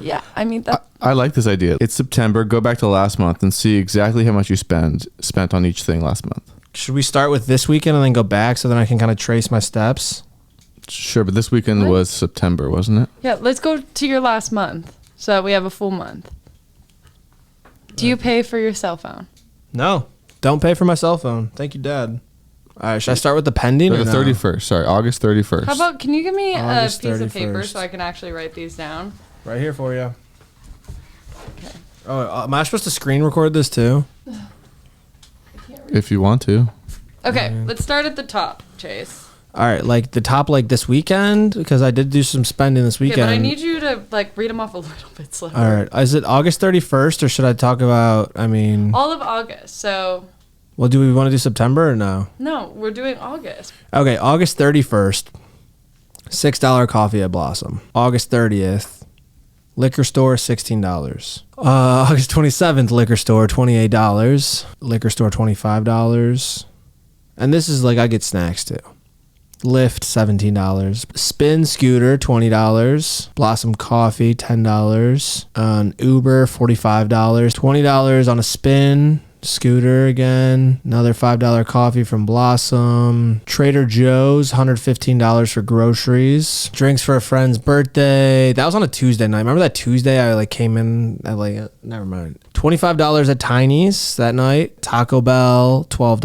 Yeah, I mean... I like this idea. It's September. Go back to last month and see exactly how much you spent on each thing last month. Should we start with this weekend and then go back so then I can kind of trace my steps? Sure, but this weekend was September, wasn't it? Yeah, let's go to your last month so that we have a full month. Do you pay for your cell phone? No, don't pay for my cell phone. Thank you, Dad. All right, should I start with the pending or the 31st? Sorry, August 31st. How about, can you give me August a piece 31st. Of paper so I can actually write these down? Right here for you. Okay. Oh, am I supposed to screen record this too? If you want to. Okay, let's start at the top, Chase. All right, like the top, like this weekend, because I did do some spending this weekend. Okay, but I need you to like read them off a little bit slower. All right, is it August 31st or should I talk about? I mean, all of August. So. Well, do we want to do September or no? No, we're doing August. Okay, August 31st, $6 coffee at Blossom. August 30th, liquor store, $16. August 27th, liquor store, $28. Liquor store, $25. And this is like I get snacks too. Lyft, $17. Spin scooter, $20. Blossom coffee, $10. On Uber, $45. $20 on a spin scooter again. Another $5 coffee from Blossom. Trader Joe's, $115 for groceries. Drinks for a friend's birthday. That was on a Tuesday night. Remember that Tuesday I like came in at like never mind. $25 at Tiny's that night. Taco Bell, $12.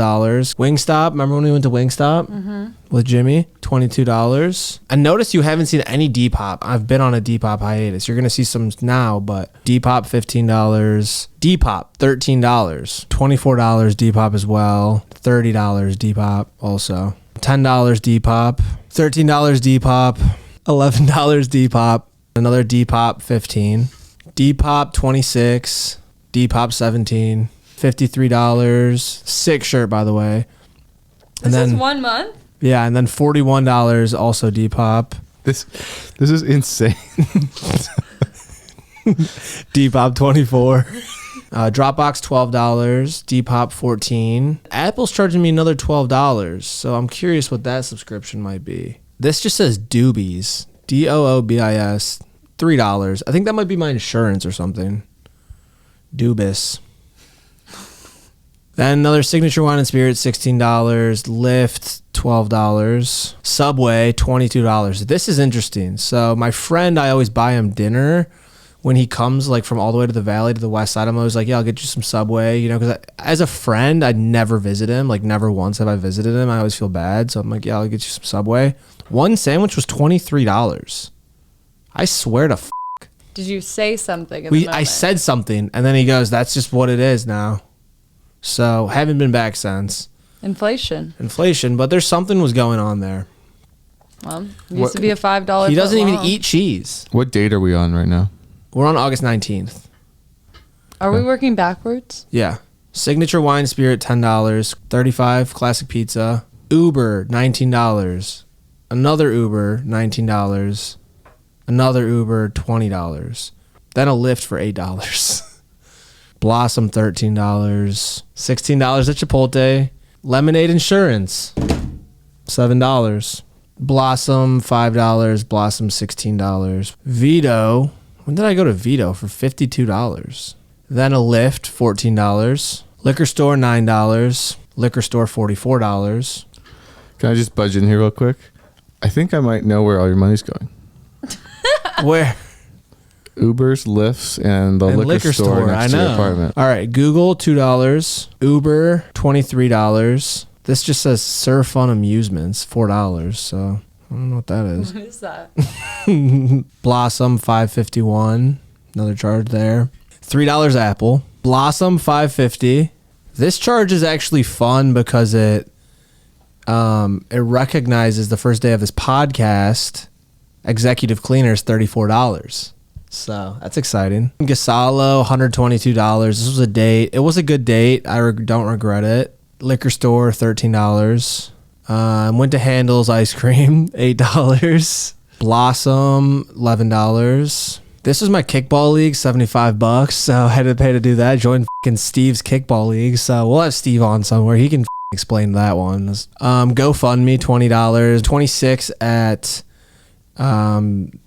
Wingstop. Remember when we went to Wingstop with Jimmy? $22. And notice you haven't seen any Depop. I've been on a Depop hiatus. You're going to see some now, but Depop, $15. Depop, $13. $24 Depop as well. $30 Depop also. $10 Depop. $13 Depop. $11 Depop. Another Depop, $15. Depop, $26. Depop, $17. $53. Sick shirt, by the way. And this is 1 month? Yeah, and then $41 also Depop. This is insane. Depop, $24. Dropbox, $12. Depop, $14. Apple's charging me another $12, so I'm curious what that subscription might be. This just says Doobies. Doobis. $3. I think that might be my insurance or something. Doobis. Then another Signature Wine and Spirit, $16. Lyft, $12. Subway, $22. This is interesting. So my friend, I always buy him dinner when he comes like from all the way to the valley to the west side. I'm always like, yeah, I'll get you some Subway, you know, because as a friend, I'd never visit him. Like never once have I visited him. I always feel bad. So I'm like, yeah, I'll get you some Subway. One sandwich was $23. I swear to Did you say something in the moment? I said something, and then he goes, that's just what it is now. So haven't been back since. Inflation, but there's something was going on there. Well, it used to be a $5. He doesn't even eat cheese. What date are we on right now? We're on August 19th. Are we working backwards? Yeah. Signature wine spirit, $10. 35 classic pizza. Uber, $19. Another Uber, $19. Another Uber, $20. Then a Lyft for $8. Blossom, $13. $16 at Chipotle. Lemonade insurance, $7. Blossom, $5. Blossom, $16. Vito. When did I go to Vito for $52? Then a Lyft, $14. Liquor store, $9. Liquor store, $44. Can I just budge in here real quick? I think I might know where all your money's going. Where? Ubers, Lyfts, and the liquor store next to your apartment. All right, Google, $2. Uber, $23. This just says Surf Fun Amusements, $4. So I don't know what that is. What is that? Blossom, $5.51. Another charge there. $3 Apple. Blossom, $5.50. This charge is actually fun because it recognizes the first day of this podcast. Executive cleaners, $34. So that's exciting. Gasalo, $122. This was a date. It was a good date. I don't regret it. Liquor store, $13. Went to Handel's ice cream, $8. Blossom, $11. This was my kickball league, $75. So I had to pay to do that. Joined fucking Steve's kickball league. So we'll have Steve on somewhere. He can explain that one. GoFundMe, $20. $26 at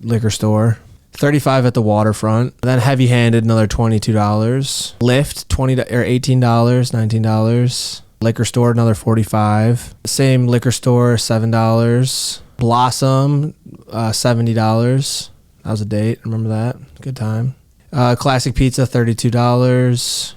liquor store. $35 at the waterfront. Then heavy handed, another $22. Lyft, $18, $19. Liquor store, another $45. Same liquor store, $7. Blossom, $70. That was a date. Remember that? Good time. Classic pizza, $32.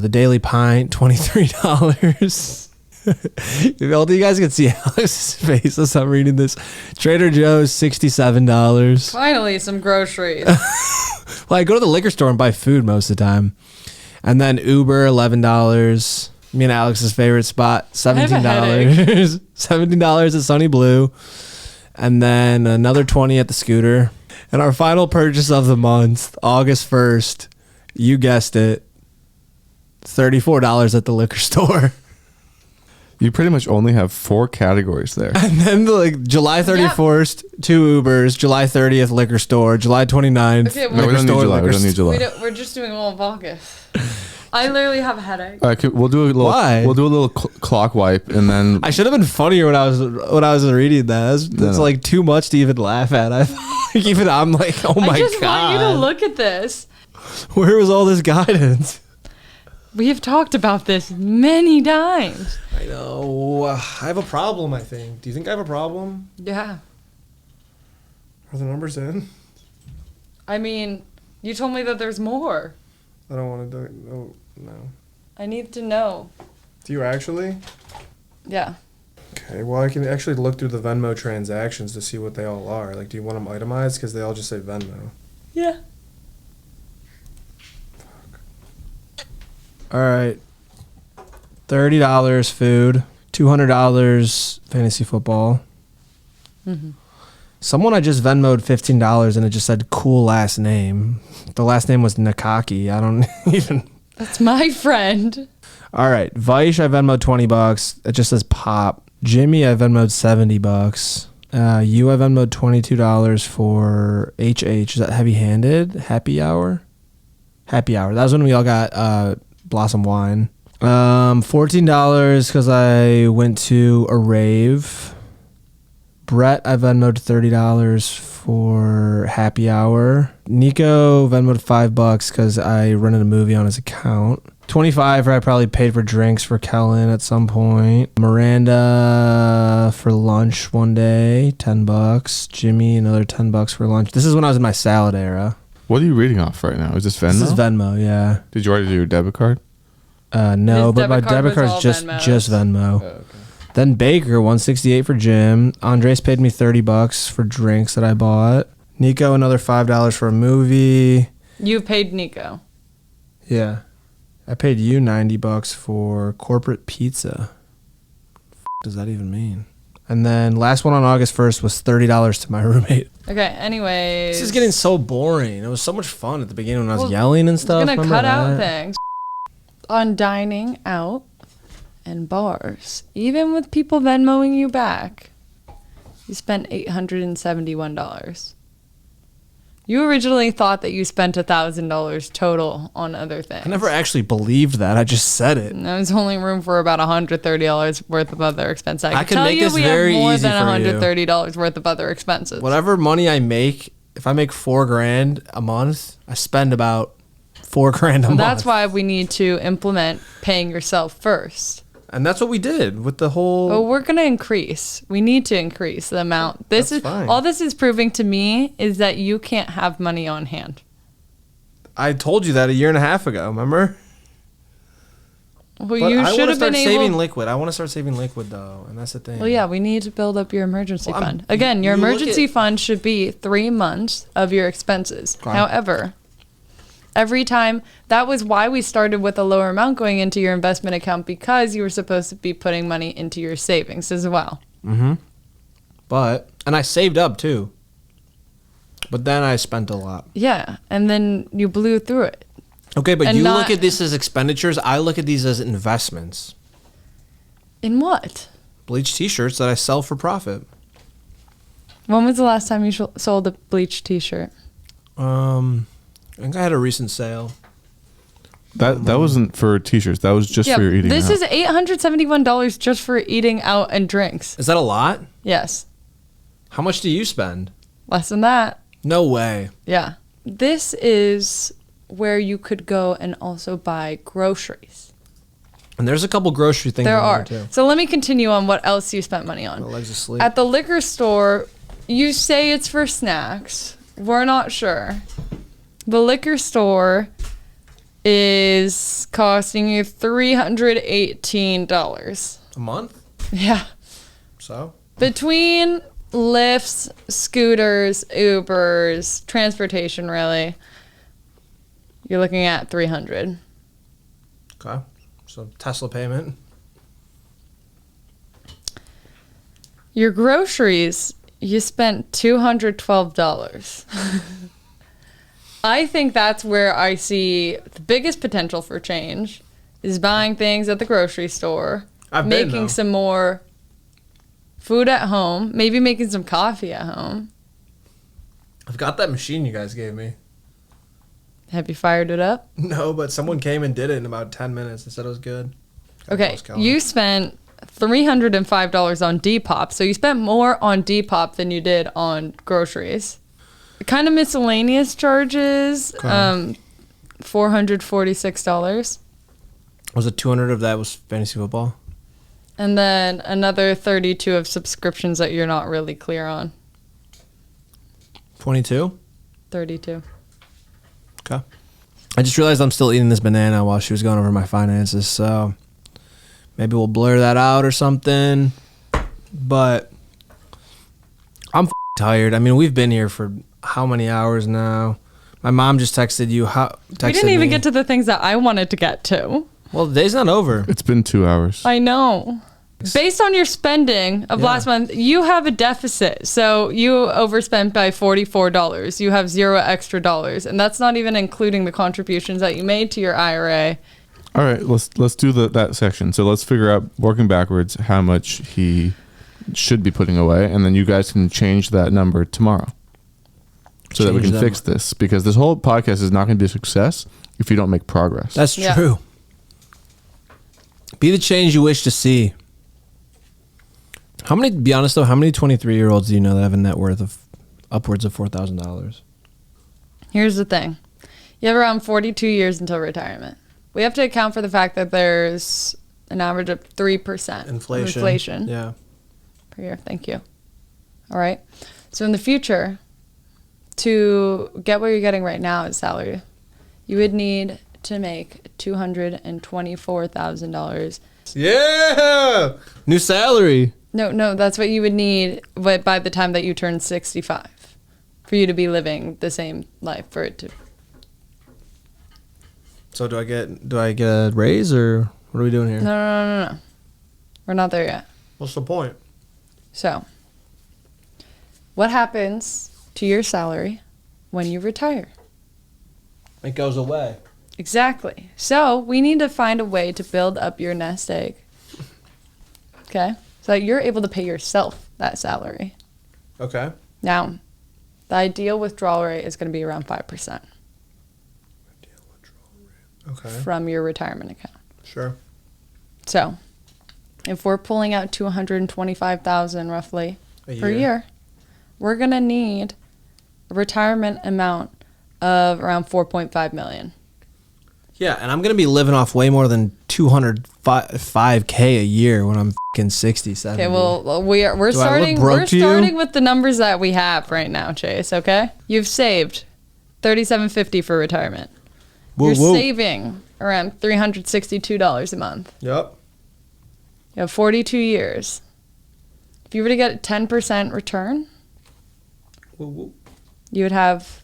The Daily Pint, $23. All you guys can see Alex's face as I'm reading this. Trader Joe's, $67. Finally, some groceries. Well, I go to the liquor store and buy food most of the time. And then Uber, $11. Me and Alex's favorite spot, $17. $17 at Sunny Blue. And then another $20 at the scooter. And our final purchase of the month, August 1st, you guessed it, $34 at the liquor store. You pretty much only have 4 categories there. And then July 31st, 2 Ubers, July 30th, liquor store, July 29th, okay, no, we don't need July. We don't need July. We're just doing all of August. I literally have a headache. All right, we'll do a little. Why? We'll do a little clock wipe, and then I should have been funnier when I was reading that. That's like too much to even laugh at. Even I'm like, oh my god! I just want you to look at this. Where was all this guidance? We have talked about this many times. I know. I have a problem, I think. Do you think I have a problem? Yeah. Are the numbers in? I mean, you told me that there's more. I don't want to do it. No. I need to know. Do you actually? Yeah. Okay, well, I can actually look through the Venmo transactions to see what they all are. Like, do you want them itemized? Because they all just say Venmo. Yeah. All right. $30 food, $200 fantasy football. Mm-hmm. Someone I just Venmo'd $15 and it just said cool last name. The last name was Nakaki. I don't even. That's my friend. All right. Vaish, I Venmo'd $20. It just says pop. Jimmy, I Venmo'd $70. You, I Venmo'd $22 for HH. Is that heavy handed? Happy hour? Happy hour. That was when we all got Blossom wine. $14 because I went to a rave. Brett, I Venmo'd $30 for happy hour. Nico Venmo'd $5 because I rented a movie on his account. $25 I probably paid for drinks for Kellen at some point. Miranda for lunch one day, $10. Jimmy, another $10 for lunch. This is when I was in my salad era. What are you reading off right now? Is this Venmo? This is Venmo, yeah. Did you already do your debit card? No, but my debit card is just Venmo. Oh, okay. Then Baker, $168 for Jim. Andres paid me $30 for drinks that I bought. Nico, another $5 for a movie. You paid Nico. Yeah. I paid you $90 for corporate pizza. Does that even mean? And then last one on August 1st was $30 to my roommate. Okay, anyways. This is getting so boring. It was so much fun at the beginning when I was yelling and stuff. I'm going to cut out things. On dining out and bars, even with people Venmoing you back, you spent $871. You originally thought that you spent $1,000 total on other things. I never actually believed that. I just said it. And there was only room for about $130 worth of other expenses. I can make this very easy for you. We have more than $130 worth of other expenses. Whatever money I make, if I make $4,000 a month, I spend about $4,000 a month. That's why we need to implement paying yourself first. And that's what we did with the whole... Oh, we're going to increase. We need to increase the amount. All this is proving to me is that you can't have money on hand. I told you that 1.5 years ago, remember? Well, but you should have been able... saving liquid. I want to start saving liquid, though, and that's the thing. Well, yeah, we need to build up your emergency fund. Again, your emergency fund should be 3 months of your expenses. Okay. However... Every time, that was why we started with a lower amount going into your investment account, because you were supposed to be putting money into your savings as well. Mm-hmm. And I saved up too. But then I spent a lot. Yeah, and then you blew through it. Okay, but you look at this as expenditures. I look at these as investments. In what? Bleach t-shirts that I sell for profit. When was the last time you sold a bleach t-shirt? I think I had a recent sale. That wasn't for t-shirts. That was just for your eating this out. Is $871 just for eating out and drinks. Is that a lot? Yes. How much do you spend? Less than that. No way. Yeah. This is where you could go and also buy groceries. And there's a couple grocery things there are. Too. So let me continue on what else you spent money on. My legs asleep. At the liquor store, you say it's for snacks. We're not sure. The liquor store is costing you $318 a month. Yeah. So between Lyfts, scooters, Ubers, transportation, really, you're looking at $300. Okay. So Tesla payment. Your groceries, you spent $212. I think that's where I see the biggest potential for change is buying things at the grocery store, making some more food at home, maybe making some coffee at home. I've got that machine you guys gave me. Have you fired it up? No, but someone came and did it in about 10 minutes and said it was good. Okay, you spent $305 on Depop, so you spent more on Depop than you did on groceries. Kind of miscellaneous charges, $446. Was it 200 of that was fantasy football? And then another 32 of subscriptions that you're not really clear on. 22? 32. Okay. I just realized I'm still eating this banana while she was going over my finances, so maybe we'll blur that out or something. But I'm tired. I mean, we've been here for how many hours now? My mom just texted you. We didn't even get to the things that I wanted to get to. Well, the day's not over. It's been 2 hours. I know. Based on your spending of last month, you have a deficit. So you overspent by $44. You have $0 extra dollars. And that's not even including the contributions that you made to your IRA. All right, let's do that section. So let's figure out, working backwards, how much he should be putting away. And then you guys can change that number tomorrow. So that we can fix this, because this whole podcast is not going to be a success if you don't make progress. That's true. Be the change you wish to see. Be honest though, how many 23-year-olds do you know that have a net worth of upwards of $4,000? Here's the thing. You have around 42 years until retirement. We have to account for the fact that there's an average of 3% inflation. Yeah. Per year. Thank you. All right. So in the future, to get what you're getting right now as salary, you would need to make $224,000. Yeah! New salary. No, that's what you would need by the time that you turn 65 for you to be living the same life for it to. So do I get a raise, or what are we doing here? No. We're not there yet. What's the point? So, what happens to your salary when you retire? It goes away. Exactly. So, we need to find a way to build up your nest egg. Okay? So that you're able to pay yourself that salary. Okay. Now, the ideal withdrawal rate is going to be around 5%. Okay. From your retirement account. Sure. So, if we're pulling out $225,000 roughly per year, we're going to need a retirement amount of around $4.5 million. Yeah, and I'm going to be living off way more than $205K a year when I'm fucking 60, 70. Okay, well, we're starting with the numbers that we have right now, Chase, okay? You've saved $37.50 for retirement. You're saving around $362 a month. Yep. You have 42 years. If you were to get a 10% return, you would have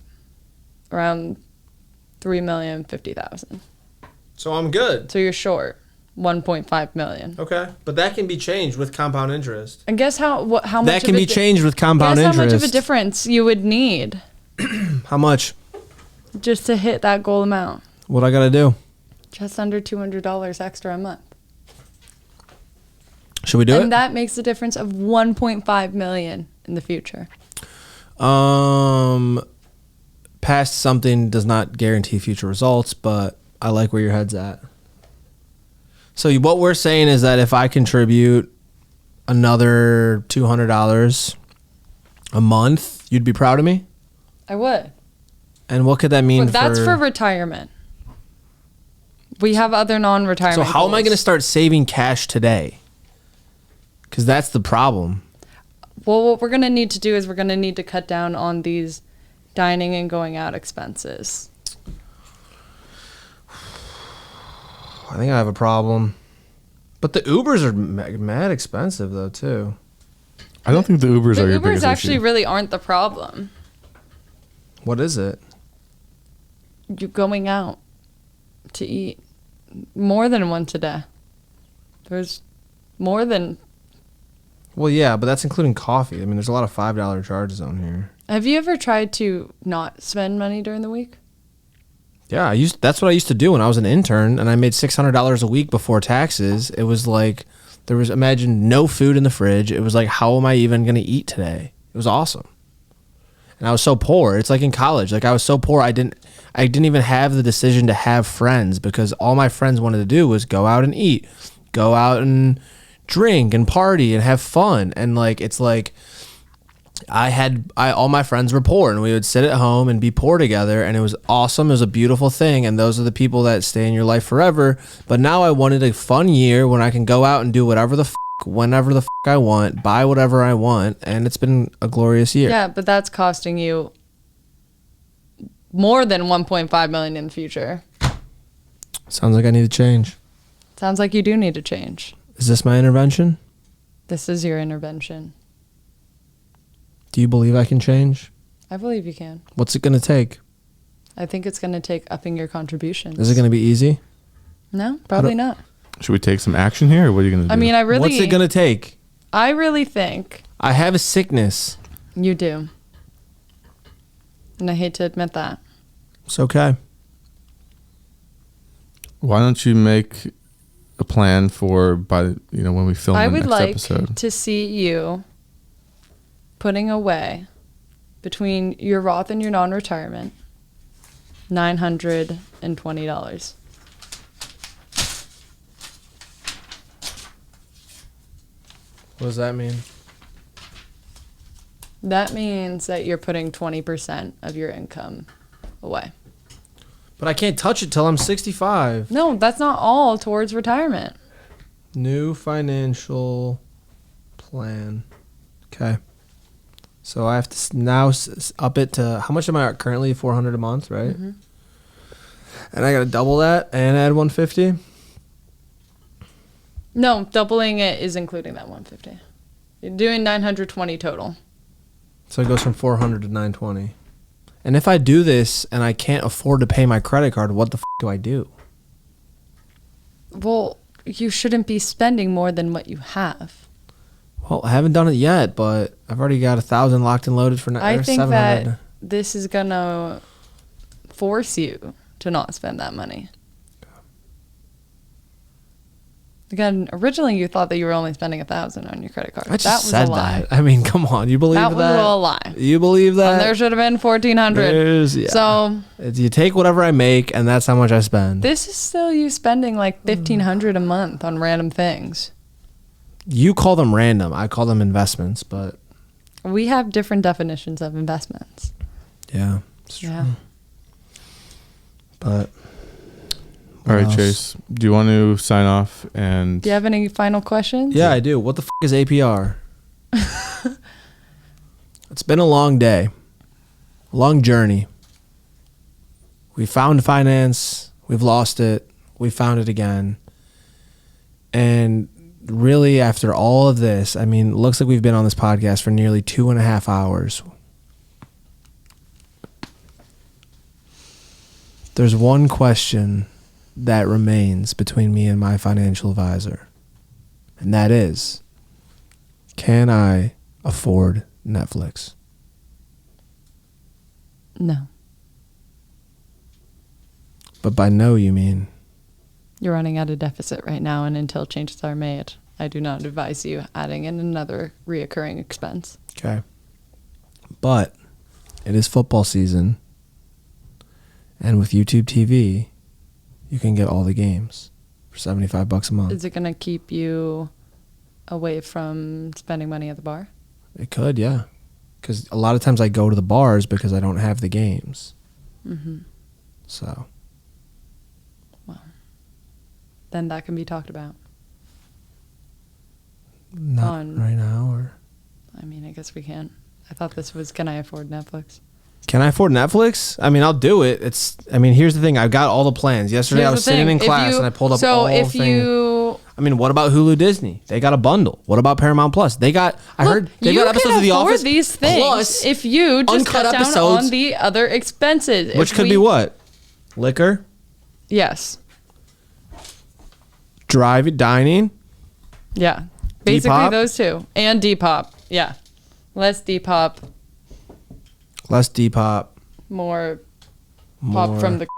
around $3,050,000. So I'm good. So you're short $1.5 million. Okay, but that can be changed with compound interest. And guess how much that can be changed with compound interest. Guess how much of a difference you would need? How much? Just to hit that goal amount. What I gotta do? Just under $200 extra a month. Should we do it? And that makes a difference of $1.5 million in the future. Past something does not guarantee future results, but I like where your head's at. So what we're saying is that if I contribute another $200 a month, you'd be proud of me? I would. And what could that mean? But that's for retirement. We have other non-retirement So how am I going to start saving cash today? Because that's the problem. Well, what we're going to need to do is we're going to need to cut down on these dining and going out expenses. I think I have a problem. But the Ubers are mad expensive, though, too. I don't think the Ubers are your biggest issue. The Ubers actually really aren't the problem. What is it? You're going out to eat more than once a day. There's more than... Well, yeah, but that's including coffee. I mean, there's a lot of $5 charges on here. Have you ever tried to not spend money during the week? Yeah, that's what I used to do when I was an intern, and I made $600 a week before taxes. It was like, imagine no food in the fridge. It was like, how am I even going to eat today? It was awesome. And I was so poor. It's like in college. Like I was so poor, I didn't even have the decision to have friends because all my friends wanted to do was go out and eat, go out and drink and party and have fun. And like, it's like all my friends were poor and we would sit at home and be poor together. And it was awesome. It was a beautiful thing. And those are the people that stay in your life forever. But now I wanted a fun year when I can go out and do whatever the whenever the I want, buy whatever I want, and it's been a glorious year. Yeah, but that's costing you more than $1.5 million in the future. Sounds like I need to change. Sounds like you do need to change. Is this my intervention? This is your intervention. Do you believe I can change? I believe you can. What's it going to take? I think it's going to take upping your contributions. Is it going to be easy? No, probably not. Should we take some action here, or what are you going to do? I mean, what's it going to take? I really think... I have a sickness. You do. And I hate to admit that. It's okay. Why don't you make a plan for when we film the next episode? I would like to see you putting away between your Roth and your non-retirement $920. What does that mean? That means that you're putting 20% of your income away. But I can't touch it till I'm 65. No, that's not all towards retirement. New financial plan. Okay. So I have to now up it to, how much am I currently? $400 a month, right? Mm-hmm. And I got to double that and add 150. No, doubling it is including that 150. You're doing 920 total. So it goes from 400 to 920. And if I do this and I can't afford to pay my credit card, what the do I do? Well, you shouldn't be spending more than what you have. Well, I haven't done it yet, but I've already got 1,000 locked and loaded for now. I think that this is gonna force you to not spend that money. Again, originally you thought that you were only spending 1,000 on your credit card. I just said that. I mean, come on, you believe that? That was a lie. You believe that? And there should have been 1,400. Yeah. So you take whatever I make, and that's how much I spend. This is still you spending like 1,500 a month on random things. You call them random. I call them investments, but we have different definitions of investments. Yeah, it's true. Yeah. But all right, Chase, do you want to sign off? And do you have any final questions? Yeah, I do. What the is APR? It's been a long day, a long journey. We found finance, we've lost it, we found it again. And really, after all of this, I mean, it looks like we've been on this podcast for nearly 2.5 hours. There's one question that remains between me and my financial advisor. And that is, can I afford Netflix? No. But by no, you mean? You're running at a deficit right now, and until changes are made, I do not advise you adding in another reoccurring expense. Okay. But it is football season, and with YouTube TV, you can get all the games for $75 a month. Is it going to keep you away from spending money at the bar? It could, yeah. Because a lot of times I go to the bars because I don't have the games. Mm-hmm. So. Well, then that can be talked about. Not right now, or? I mean, I guess we can. I thought this was, can I afford Netflix? Can I afford Netflix? I mean, I'll do it. Here's the thing. I've got all the plans. Yesterday I was sitting in class and I pulled up all the things. I mean, what about Hulu Disney? They got a bundle. What about Paramount Plus? They got, I heard they got episodes of The Office. These things plus if you just cut down on the other expenses. Which could be what? Liquor? Yes. Dining? Yeah. Basically Depop? Those two. And Depop. Yeah. Less Depop. Less Depop. More pop from the...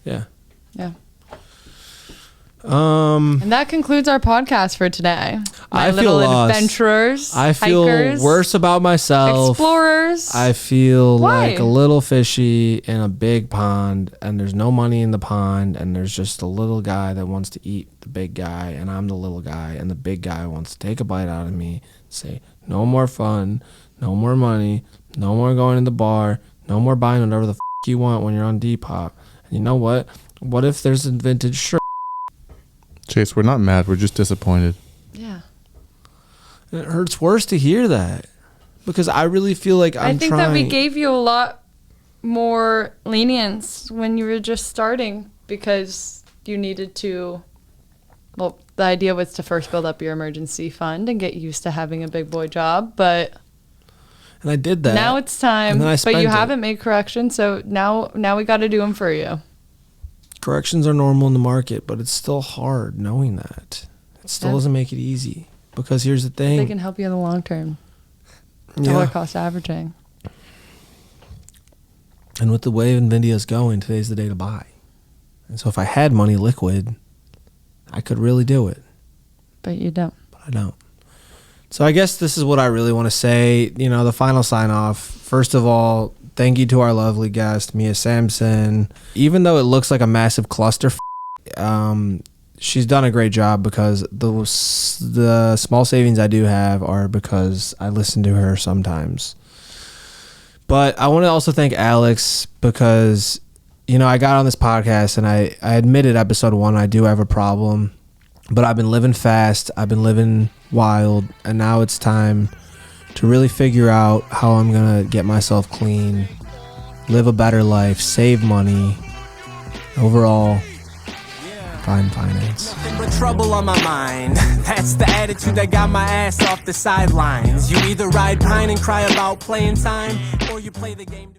Yeah. Yeah. And that concludes our podcast for today. I feel lost. Adventurers, I feel hikers, worse about myself. Explorers. I feel like a little fishy in a big pond, and there's no money in the pond, and there's just a little guy that wants to eat the big guy, and I'm the little guy, and the big guy wants to take a bite out of me, say, no more fun, no more money, no more going to the bar, no more buying whatever the you want when you're on Depop. And you know what? What if there's a vintage shirt? Chase, we're not mad. We're just disappointed. Yeah. And it hurts worse to hear that because I really feel like I think that we gave you a lot more lenience when you were just starting because you needed to, well, the idea was to first build up your emergency fund and get used to having a big boy job, but... And I did that. Now it's time, but you haven't made corrections, so now we got to do them for you. Corrections are normal in the market, but it's still hard knowing that. It still doesn't make it easy. Because here's the thing. They can help you in the long term. Dollar cost averaging. And with the way NVIDIA's going, today's the day to buy. And so if I had money liquid, I could really do it. But you don't. But I don't. So I guess this is what I really want to say. You know, the final sign off. First of all, thank you to our lovely guest, Mia Samson. Even though it looks like a massive cluster, she's done a great job because the small savings I do have are because I listen to her sometimes. But I want to also thank Alex because, you know, I got on this podcast and I admitted episode 1 I do have a problem. But I've been living fast. I've been living wild. And now it's time to really figure out how I'm going to get myself clean, live a better life, save money, overall, find finance. Nothing but trouble on my mind. That's the attitude that got my ass off the sidelines. You either ride pine and cry about playing time, or you play the game.